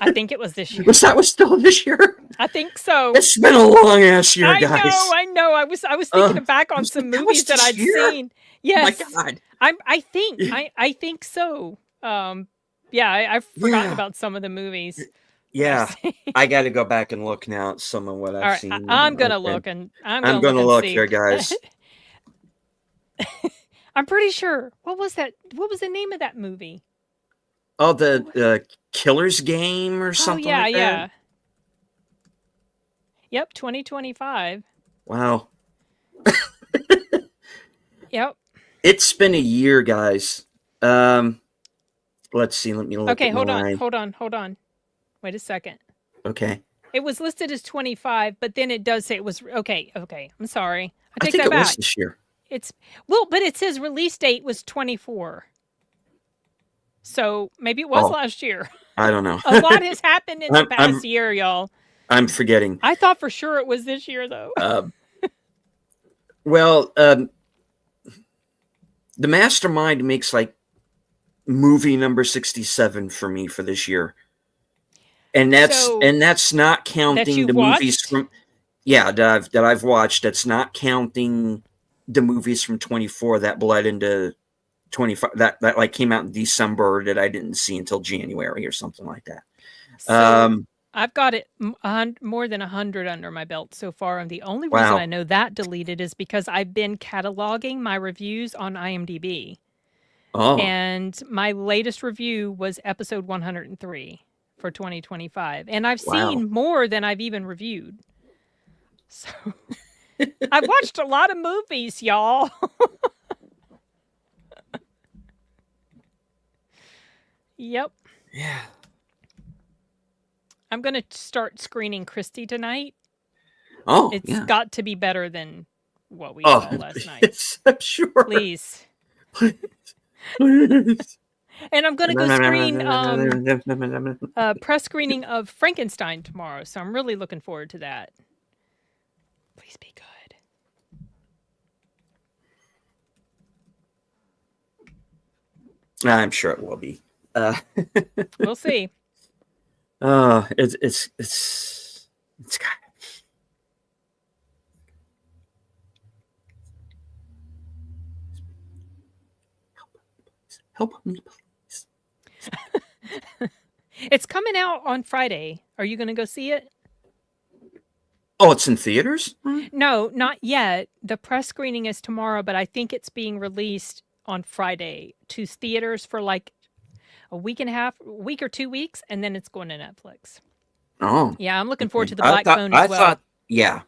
I think it was this year. Was still this year? I think so. It's been a long ass year, guys. I know. I was thinking back on some movies that I'd seen. Yes. Oh my God. I think so. I've forgotten about some of the movies. Yeah, I got to go back and look now at some of what I've seen. I'm gonna look and I'm gonna look here, guys. I'm pretty sure. What was that? What was the name of that movie? Oh, the Killer's Game or something like that? Yeah. Yep, 2025. Wow. Yep. It's been a year, guys. Let's see. Let me look. Okay, hold on. Wait a second. Okay. It was listed as 25, but then it does say it was okay. I'm sorry. I think that back. It was this year. But it says release date was 24. So maybe it was last year. I don't know. A lot has happened in the past year, y'all. I'm forgetting. I thought for sure it was this year, though. The Mastermind makes like movie number 67 for me for this year. And that's not counting the movies from that I've watched. That's not counting the movies from 24 that bled into 25 that like came out in December that I didn't see until January or something like that. So I've got it more than 100 under my belt so far, and the only reason I know that deleted is because I've been cataloging my reviews on IMDb. And my latest review was episode 103 for 2025, and I've seen more than I've even reviewed. So I watched a lot of movies, y'all. Yep. Yeah. I'm going to start screening Christie tonight. Oh, It's yeah. got to be better than what we Oh, saw last night. yes, I'm sure. Please. Please. And I'm going to go screen press screening of Frankenstein tomorrow, so I'm really looking forward to that. Please be good. I'm sure it will be. We'll see. It's got help me, please. It's coming out on Friday. Are you going to go see it? Oh, it's in theaters? No, not yet. The press screening is tomorrow, but I think it's being released on Friday to theaters for like a week and a half, a week or 2 weeks, and then it's going to Netflix. Oh, Yeah, I'm looking forward to the I Black thought, Phone as well. thought, yeah.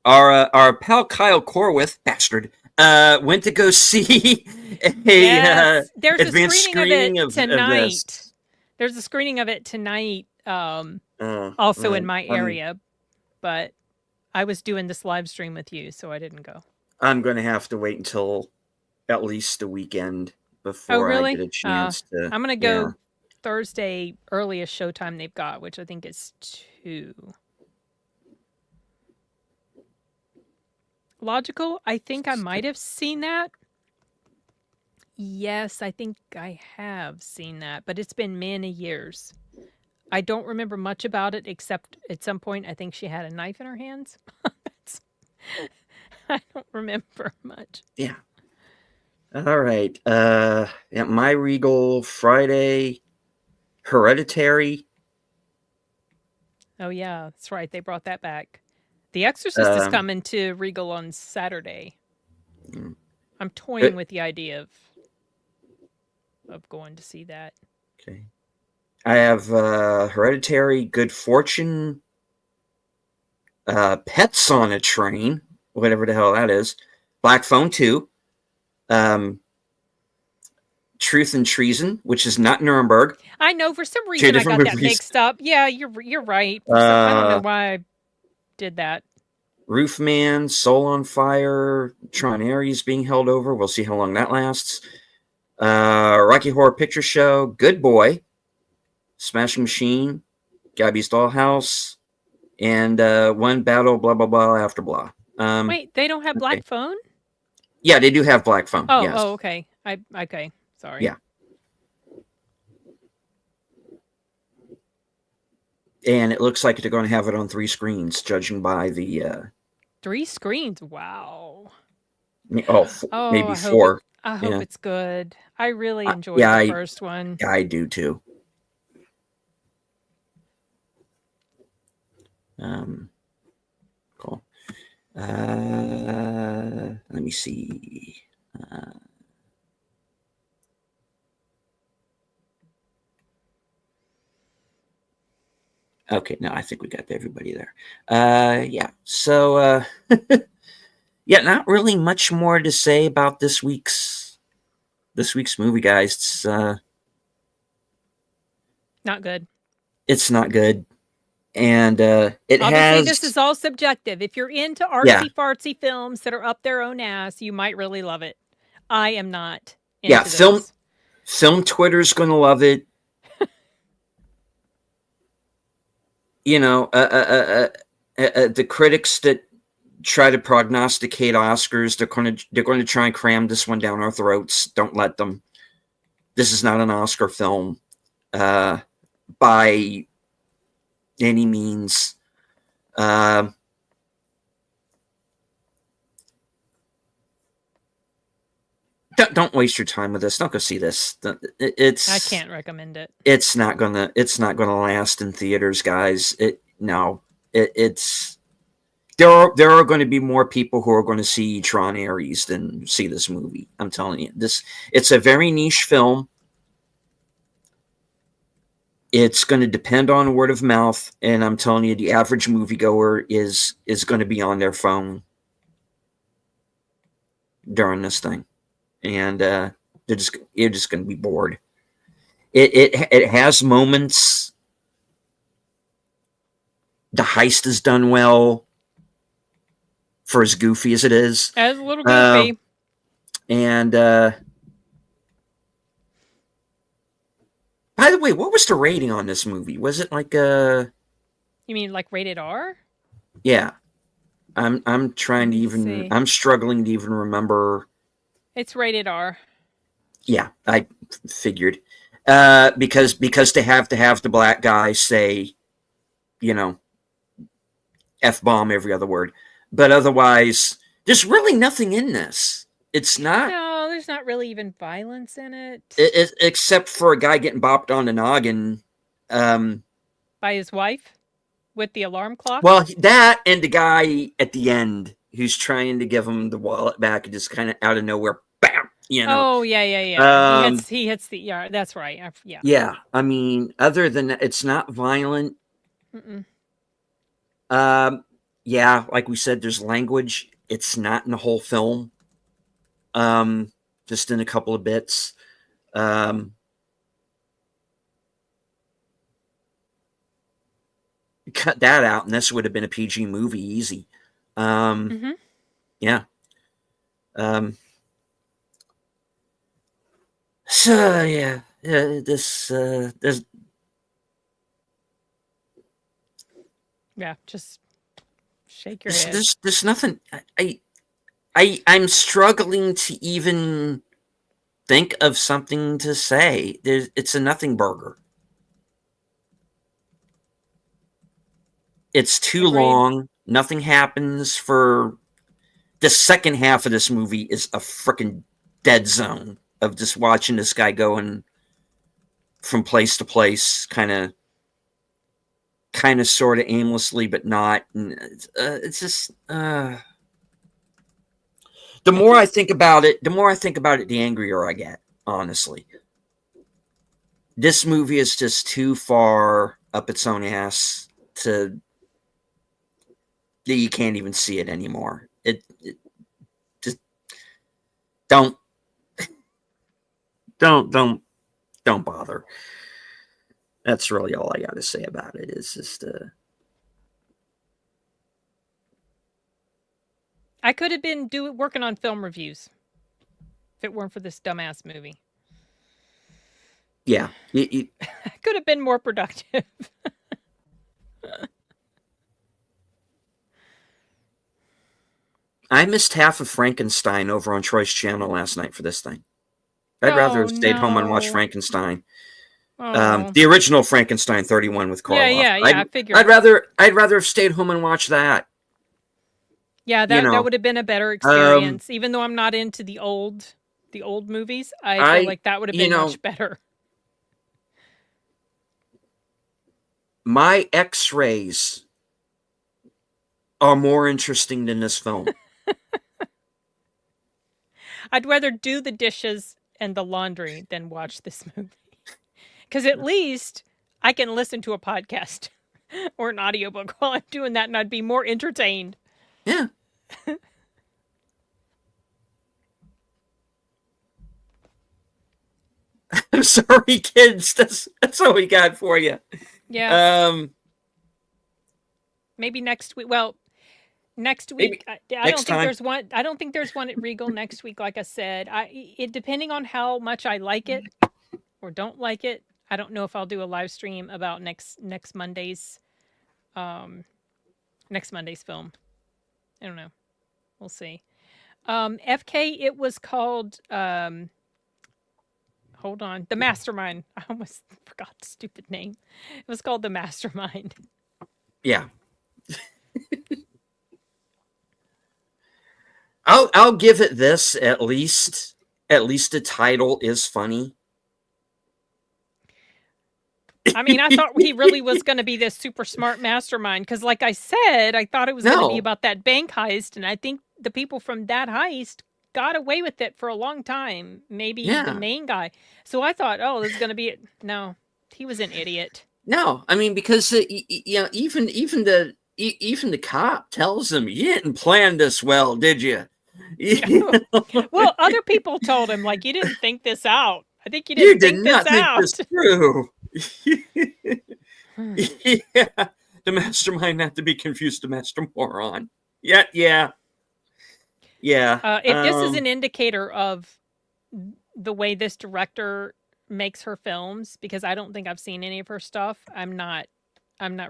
Our pal Kyle Corwith, bastard, went to go see a Yes, there's a advanced screening of it screening tonight. this. There's a screening of it tonight, also right. in my area, but I was doing this live stream with you, so I didn't go. I'm going to have to wait until at least the weekend before really? I get a chance to. I'm going to go Thursday, earliest showtime they've got, which I think is 2. Logical? I think I might have seen that. Yes, I think I have seen that, but it's been many years. I don't remember much about it, except at some point I think she had a knife in her hands. I don't remember much. Yeah. All right. My Regal Friday, Hereditary. Oh yeah, that's right. They brought that back. The Exorcist is coming to Regal on Saturday. I'm toying with the idea of going to see that. Okay. I have Hereditary, Good Fortune, Pets on a Train, whatever the hell that is, Black Phone 2, Truth and Treason, which is not Nuremberg. I know, for some reason I got that mixed up. Yeah, you're right. I don't know why I did that. Roofman, Soul on Fire, Tron Ares being held over. We'll see how long that lasts. Rocky Horror Picture Show, Good Boy, Smashing Machine, Gabby's Dollhouse, and One Battle, blah, blah, blah, after blah. Wait, they don't have Black Phone? Yeah, they do have Black Phone. Oh, yes. oh, okay. Okay. Sorry. Yeah. And it looks like they're going to have it on 3 screens, judging by the... 3 screens? Wow. Maybe 4. I hope it's good. I really enjoyed the first one. Yeah, I do too. Cool. Let me see. Okay, no, I think we got everybody there. Yeah, so yeah, not really much more to say about this week's movie, guys. It's not good. It's not good. And it Obviously, has... this is all subjective. If you're into artsy-fartsy films that are up their own ass, you might really love it. I am not into this. Film Twitter's going to love it. You know, the critics that try to prognosticate Oscars, they're going to try and cram this one down our throats. Don't let them. This is not an Oscar film by any means. Don't waste your time with this. Don't go see this. I can't recommend it. It's not gonna last in theaters, guys. It's there are going to be more people who are going to see Tron Ares than see this movie. I'm telling you, it's a very niche film. It's going to depend on word of mouth, and I'm telling you, the average moviegoer is going to be on their phone during this thing, and you're just going to be bored. It has moments. The heist is done well for as goofy as it is. It's a little goofy. And by the way, what was the rating on this movie? Was it like You mean like rated R? Yeah. I'm trying to see. I'm struggling to even remember. It's rated R. Yeah, I figured. Because to have the black guy say, you know, F-bomb every other word. But otherwise, there's really nothing in this. It's not. No, there's not really even violence in it. Except for a guy getting bopped on the noggin. By his wife? With the alarm clock? Well, that and the guy at the end who's trying to give him the wallet back and just kind of out of nowhere, bam, you know. Oh, yeah. He hits the, yeah, that's right. Yeah. Yeah, I mean, other than that, it's not violent. Mm-mm. Yeah, like we said, there's language. It's not in the whole film. Just in a couple of bits. Cut that out, and this would have been a PG movie, easy. Yeah. So yeah, this yeah, just shake your head. There's nothing. I'm struggling to even think of something to say. It's a nothing burger. It's too long. Nothing happens for the second half of this movie is a freaking dead zone of just watching this guy going from place to place, kind of sort of aimlessly, but not. And it's just the more I think about it, the angrier I get. Honestly, this movie is just too far up its own ass to. You can't even see it anymore. It just don't bother. That's really all I got to say about it. It's just I could have been working on film reviews if it weren't for this dumbass movie. Yeah, I could have been more productive. I missed half of Frankenstein over on Troy's channel last night for this thing. I'd rather have stayed home and watched Frankenstein. The original Frankenstein 31 with Karloff. Yeah. I figured. I'd rather have stayed home and watched that. Yeah, that would have been a better experience. Even though I'm not into the old movies, I feel like that would have been much better. My X-rays are more interesting than this film. I'd rather do the dishes and the laundry than watch this movie. Because at least I can listen to a podcast or an audiobook while I'm doing that, and I'd be more entertained. Yeah. I'm sorry, kids. That's all we got for you. Yeah. Maybe next week. Well, next week. I don't think there's one. I don't think there's one at Regal next week. Like I said, it depending on how much I like it or don't like it. I don't know if I'll do a live stream about next Monday's film. I don't know. We'll see. FK, it was called hold on, The Mastermind. I almost forgot the stupid name. It was called The Mastermind. Yeah. I'll give it this, at least the title is funny. I mean, I thought he really was going to be this super smart mastermind because, like I said, I thought it was going to be about that bank heist, and I think the people from that heist got away with it for a long time. Maybe the main guy. So I thought, oh, this is going to be it. No, He was an idiot. No, I mean, because even the cop tells him, "You didn't plan this well, did you?" Well, other people told him, like, you didn't think this out. I think you You didn't did think this not think out. this through. Yeah, the mastermind, not to be confused, the master moron. Yeah. If this is an indicator of the way this director makes her films, because I don't think I've seen any of her stuff, I'm not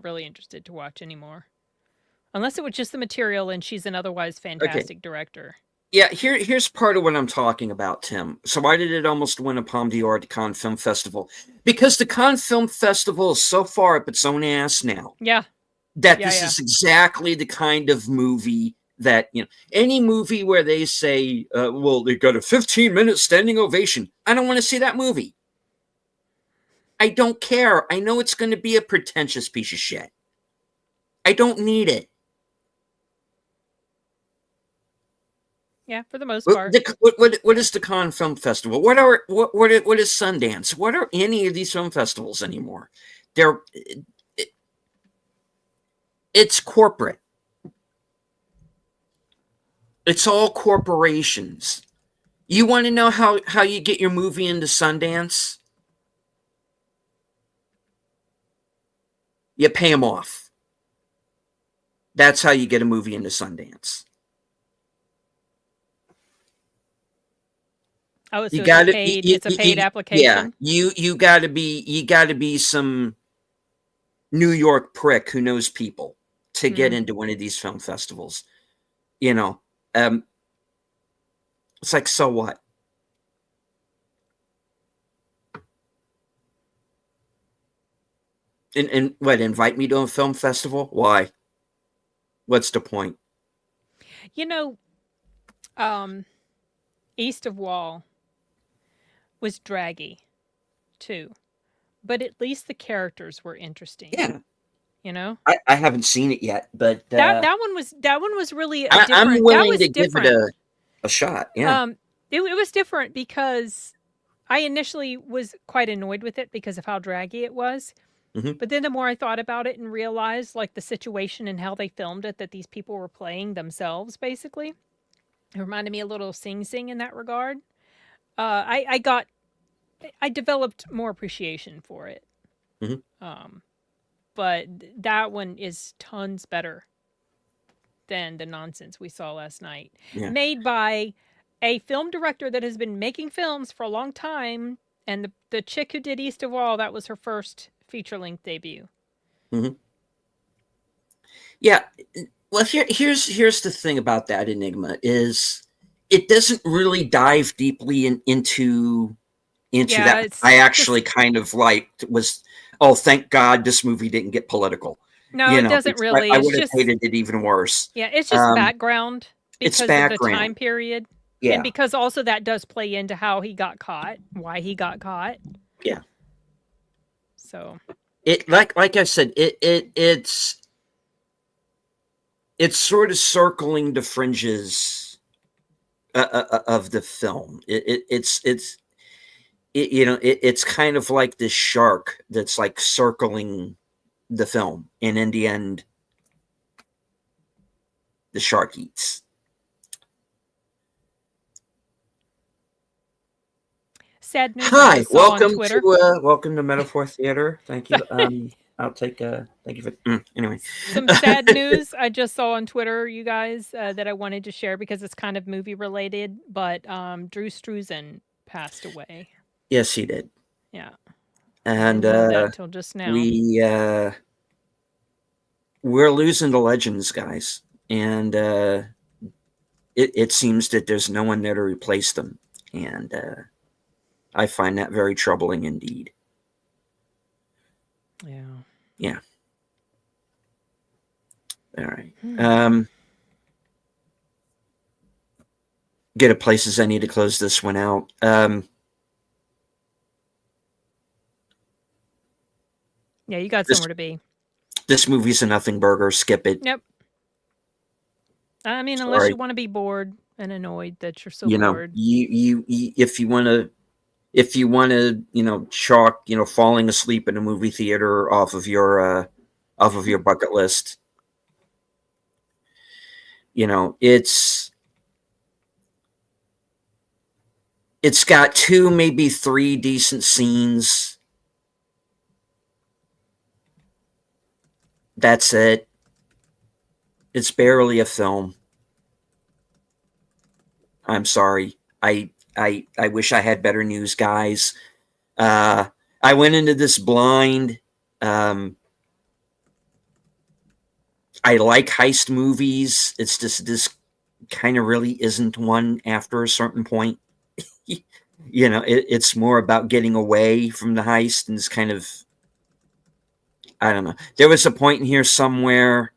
really interested to watch anymore. Unless it was just the material and she's an otherwise fantastic director. Yeah, here's part of what I'm talking about, Tim. So why did it almost win a Palme d'Or at the Cannes Film Festival? Because the Cannes Film Festival is so far up its own ass now. Yeah. That this is exactly the kind of movie that, any movie where they say, well, they got a 15-minute standing ovation. I don't want to see that movie. I don't care. I know it's going to be a pretentious piece of shit. I don't need it. Yeah, for the most part. What is the Cannes Film Festival? What is Sundance? What are any of these film festivals anymore? It's corporate. It's all corporations. You want to know how you get your movie into Sundance? You pay them off. That's how you get a movie into Sundance. Oh, so it's a paid application. Yeah, you got to be some New York prick who knows people to get into one of these film festivals. It's like, so what? And what, invite me to a film festival? Why? What's the point? East of Wall was draggy too, but at least the characters were interesting. Yeah. I haven't seen it yet, but that one was really different. I'm willing to give it a shot. Yeah. It was different because I initially was quite annoyed with it because of how draggy it was. Mm-hmm. But then the more I thought about it and realized like the situation and how they filmed it, that these people were playing themselves basically, it reminded me a little of Sing Sing in that regard. I developed more appreciation for it. Mm-hmm. But that one is tons better than the nonsense we saw last night. Yeah. Made by a film director that has been making films for a long time, and the chick who did East of Wall, that was her first feature-length debut. Mm-hmm. Yeah. Well, here's the thing about that Enigma is it doesn't really dive deeply into that. I actually kind of liked was, oh, thank God this movie didn't get political. No, it doesn't really. I would have hated it even worse. Yeah, it's just background because of the time period. Yeah. And because also that does play into how he got caught, why he got caught. Yeah. So it like I said, it's sort of circling the fringes of the film. It's kind of like this shark that's like circling the film, and in the end, the shark eats. Sad news. Hi, welcome to Metaphor Theater. Thank you. I'll take thank you for anyway. Some sad news I just saw on Twitter, you guys, that I wanted to share because it's kind of movie related, but Drew Struzan passed away. Yes, he did. Yeah. And until just now. We're losing the legends, guys. And it seems that there's no one there to replace them. And I find that very troubling indeed. Yeah. Yeah. All right. Get a places I need to close this one out. Yeah, you got somewhere to be. This movie's a nothing burger. Skip it. Yep. I mean, unless you want to be bored and annoyed that you're so bored. You if you want to if you want to, chalk, falling asleep in a movie theater off of your bucket list, it's got 2, maybe 3 decent scenes. That's it. It's barely a film. I'm sorry. I wish I had better news, guys. I went into this blind. I like heist movies. It's just this kind of really isn't one after a certain point. It's more about getting away from the heist, and it's kind of, I don't know. There was a point in here somewhere,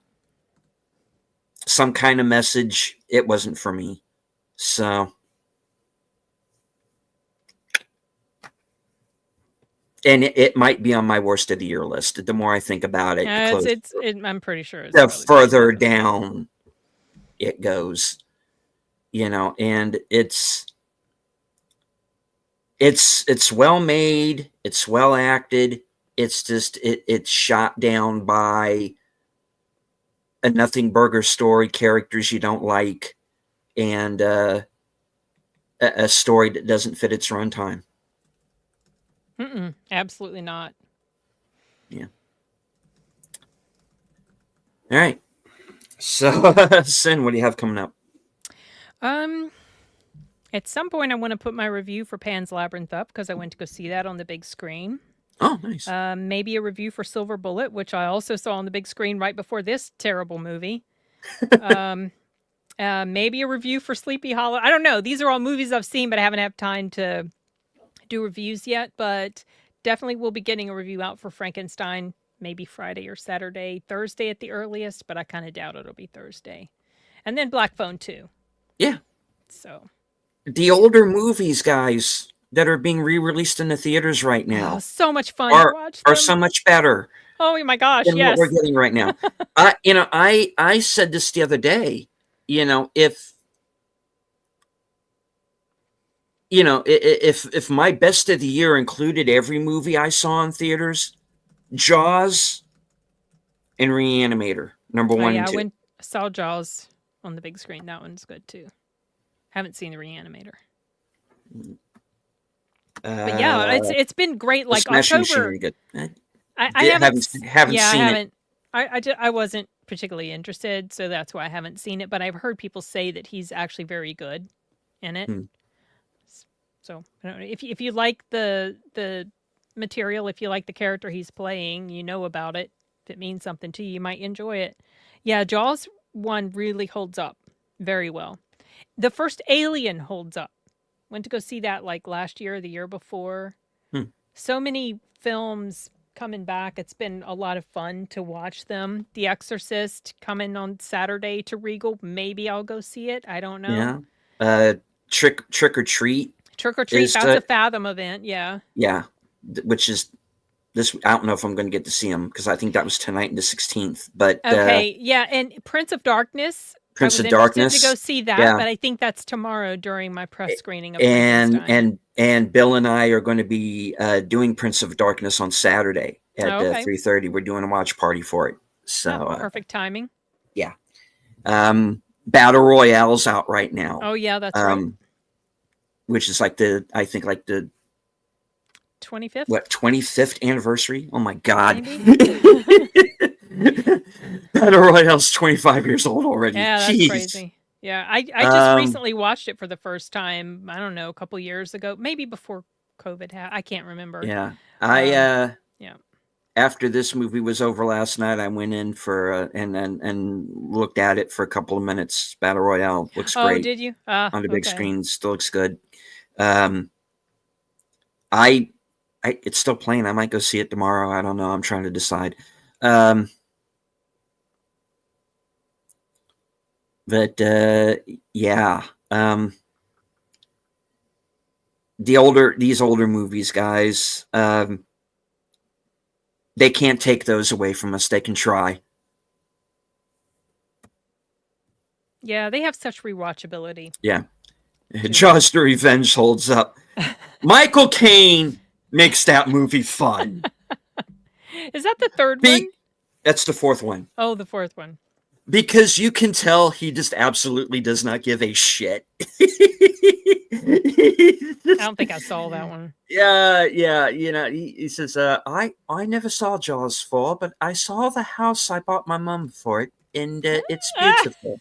some kind of message. It wasn't for me. So, and it might be on my worst of the year list. The more I think about it, I'm pretty sure it's the probably further down it goes. And it's well made, it's well acted. It's just it's shot down by a nothing burger story, characters you don't like, and a story that doesn't fit its runtime. Absolutely not. Yeah. All right. So, Sin, what do you have coming up? At some point, I want to put my review for Pan's Labyrinth up because I went to go see that on the big screen. Oh, nice. Maybe a review for Silver Bullet, which I also saw on the big screen right before this terrible movie. Maybe a review for Sleepy Hollow. I don't know. These are all movies I've seen, but I haven't had time to do reviews yet. But definitely will be getting a review out for Frankenstein, maybe Friday or Saturday, Thursday at the earliest, but I kind of doubt it'll be Thursday. And then Black Phone 2. Yeah. So. The older movies, guys, that are being re-released in the theaters right now, so much fun to watch them. Are so much better. Oh my gosh, than yes. what we're getting right now. I said this the other day. If my best of the year included every movie I saw in theaters, Jaws and Reanimator, number 1 and 2. I saw Jaws on the big screen. That one's good too. Haven't seen the Reanimator. But yeah, it's been great. Like October. Good. I haven't seen it. I wasn't particularly interested, so that's why I haven't seen it. But I've heard people say that he's actually very good in it. So I don't know. If you like the material, if you like the character he's playing, you know about it. If it means something to you, you might enjoy it. Yeah, Jaws 1 really holds up very well. The first Alien holds up. Went to go see that like last year or the year before. So many films coming back. It's been a lot of fun to watch them. The Exorcist coming on Saturday to Regal. Maybe I'll go see it. I don't know. Yeah. Trick or Treat. Trick or Treat. That's a Fathom event. Yeah. Yeah. Which is this. I don't know if I'm going to get to see them because I think that was tonight and the 16th. But okay. Yeah. And Prince of Darkness. Prince of Darkness. To go see that, but I think that's tomorrow during my press screening of and Bill and I are going to be doing Prince of Darkness on Saturday at 3:30. We're doing a watch party for it. So perfect timing. Yeah. Battle Royale's out right now. Oh yeah, that's right. Which is like the 25th. What 25th anniversary? Oh my God. Battle Royale's 25 years old already. Yeah, that's Jeez. crazy. Yeah, I just recently watched it for the first time. I don't know, a couple years ago, maybe before COVID. I can't remember. Yeah, After this movie was over last night, I went in for and looked at it for a couple of minutes. Battle Royale looks great. Oh, did you? On the big screen, still looks good. It's still playing. I might go see it tomorrow. I don't know. I'm trying to decide. But yeah, these older movies, guys, they can't take those away from us. They can try. Yeah, they have such rewatchability. Yeah, Jaws: The Revenge holds up. Michael Caine makes that movie fun. Is that the third one? That's the fourth one. Oh, the fourth one. Because you can tell he just absolutely does not give a shit. I don't think I saw that one. Yeah. He says, I never saw Jaws 4, but I saw the house I bought my mom for it, and it's beautiful.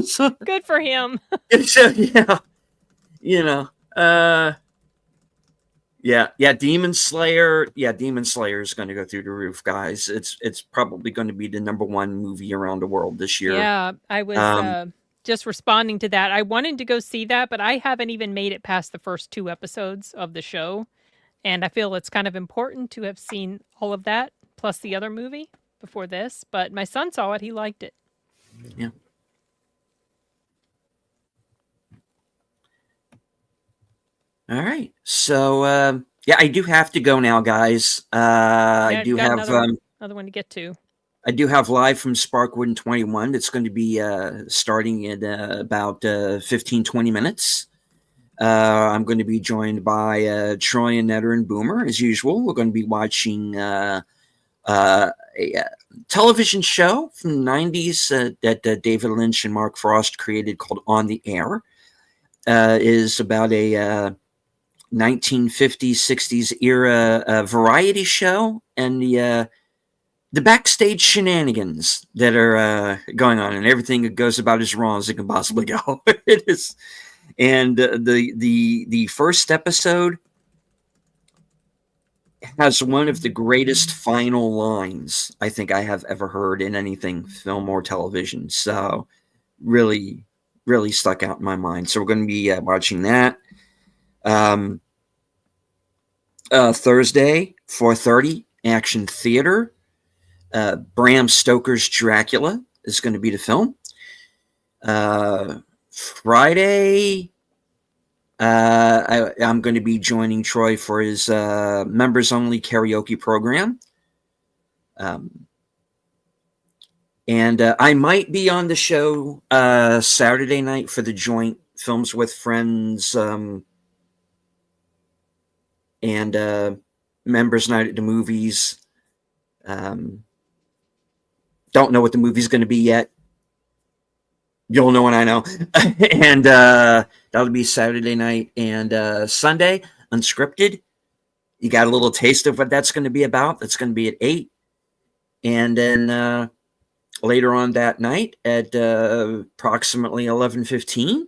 So, Good for him. so, you know, Demon Slayer. Yeah, Demon Slayer is going to go through the roof, guys. It's probably going to be the #1 movie around the world this year. Yeah, I was just responding to that. I wanted to go see that, but I haven't even made it past the first 2 episodes of the show. And I feel it's kind of important to have seen all of that, plus the other movie before this. But my son saw it. He liked it. Yeah. All right. So, I do have to go now, guys. I do have another one to get to. I do have live from Sparkwood 21. It's going to be starting in about 15, 20 minutes. I'm going to be joined by Troy and Netter and Boomer, as usual. We're going to be watching a television show from the 90s that David Lynch and Mark Frost created called On the Air. Is about a 1950s, 60s era variety show, and the backstage shenanigans that are going on, and everything that goes about as wrong as it can possibly go. It is, and the first episode has one of the greatest final lines I think I have ever heard in anything, film or television. So, really, really stuck out in my mind. So we're going to be watching that. Thursday, 4:30, Action Theater. Bram Stoker's Dracula is going to be the film. Friday, I'm going to be joining Troy for his members-only karaoke program. And I might be on the show Saturday night for the joint Films with Friends and members night at the movies. Don't know what the movie's going to be yet. You'll know when I know. And that'll be Saturday night. And Sunday, Unscripted. You got a little taste of what that's going to be about. That's going to be at 8. And then later on that night at approximately 11:15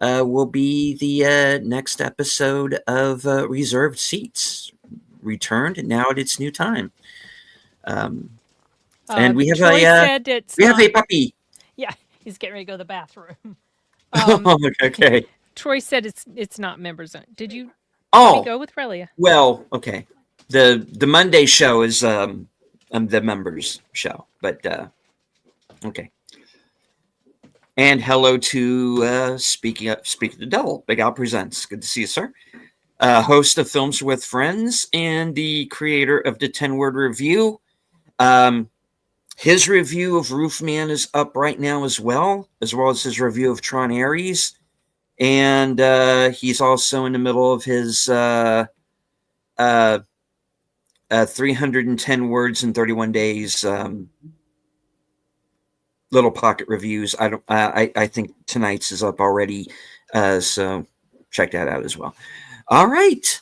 will be the next episode of Reserved Seats, returned now at its new time. And we have a puppy. Yeah, he's getting ready to go to the bathroom. Okay. Troy said it's not members. Did you go with Relia? Well, okay. The Monday show is the members show, but okay. And hello to Speaking of the Devil, Big Al Presents. Good to see you, sir. Host of Films with Friends and the creator of the 10-word review. His review of Roofman is up right now as well as his review of Tron Ares. And he's also in the middle of his 310 words in 31 days little pocket reviews. I think tonight's is up already, so check that out as well. All right.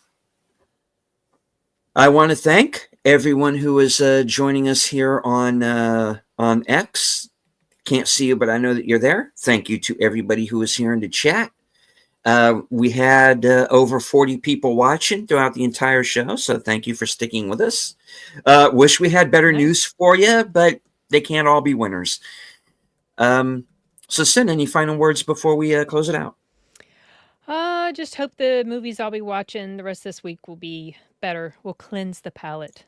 I want to thank everyone who is joining us here on X. Can't see you, but I know that you're there. Thank you to everybody who is here in the chat. We had over 40 people watching throughout the entire show, so thank you for sticking with us. Wish we had better news for you, but they can't all be winners. So, Sin, any final words before we close it out? Just hope the movies I'll be watching the rest of this week will be better. Will cleanse the palate.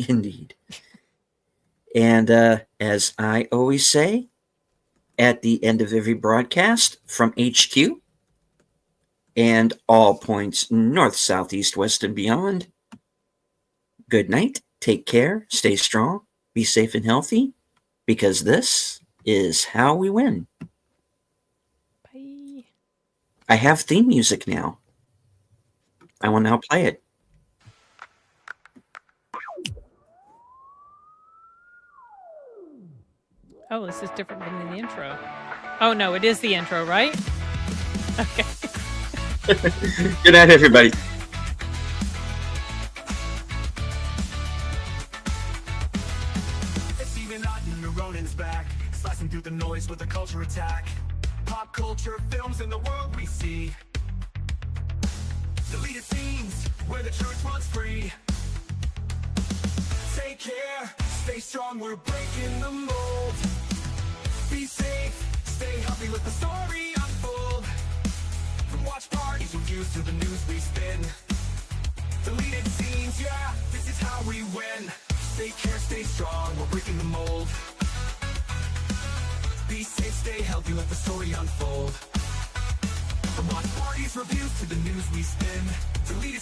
Indeed. And as I always say, at the end of every broadcast from HQ and all points north, south, east, west, and beyond, good night, take care, stay strong, be safe and healthy, because this is how we win. I have theme music now. I will now play it. Oh, this is different than the intro. Oh, no, it is the intro, right? Okay. Good night, everybody. It's even odd and Ronin's back, slicing through the noise with a culture attack. Pop culture films in the world we see. Deleted scenes where the truth runs free. Take care, stay strong, we're breaking the mold. Be safe, stay healthy, let the story unfold. From watch parties we use to the news we spin. Deleted scenes, yeah, this is how we win. Stay care, stay strong, we're breaking the mold. Be safe, stay healthy, let the story unfold. From watch parties, reviews to the news we spin. Deleted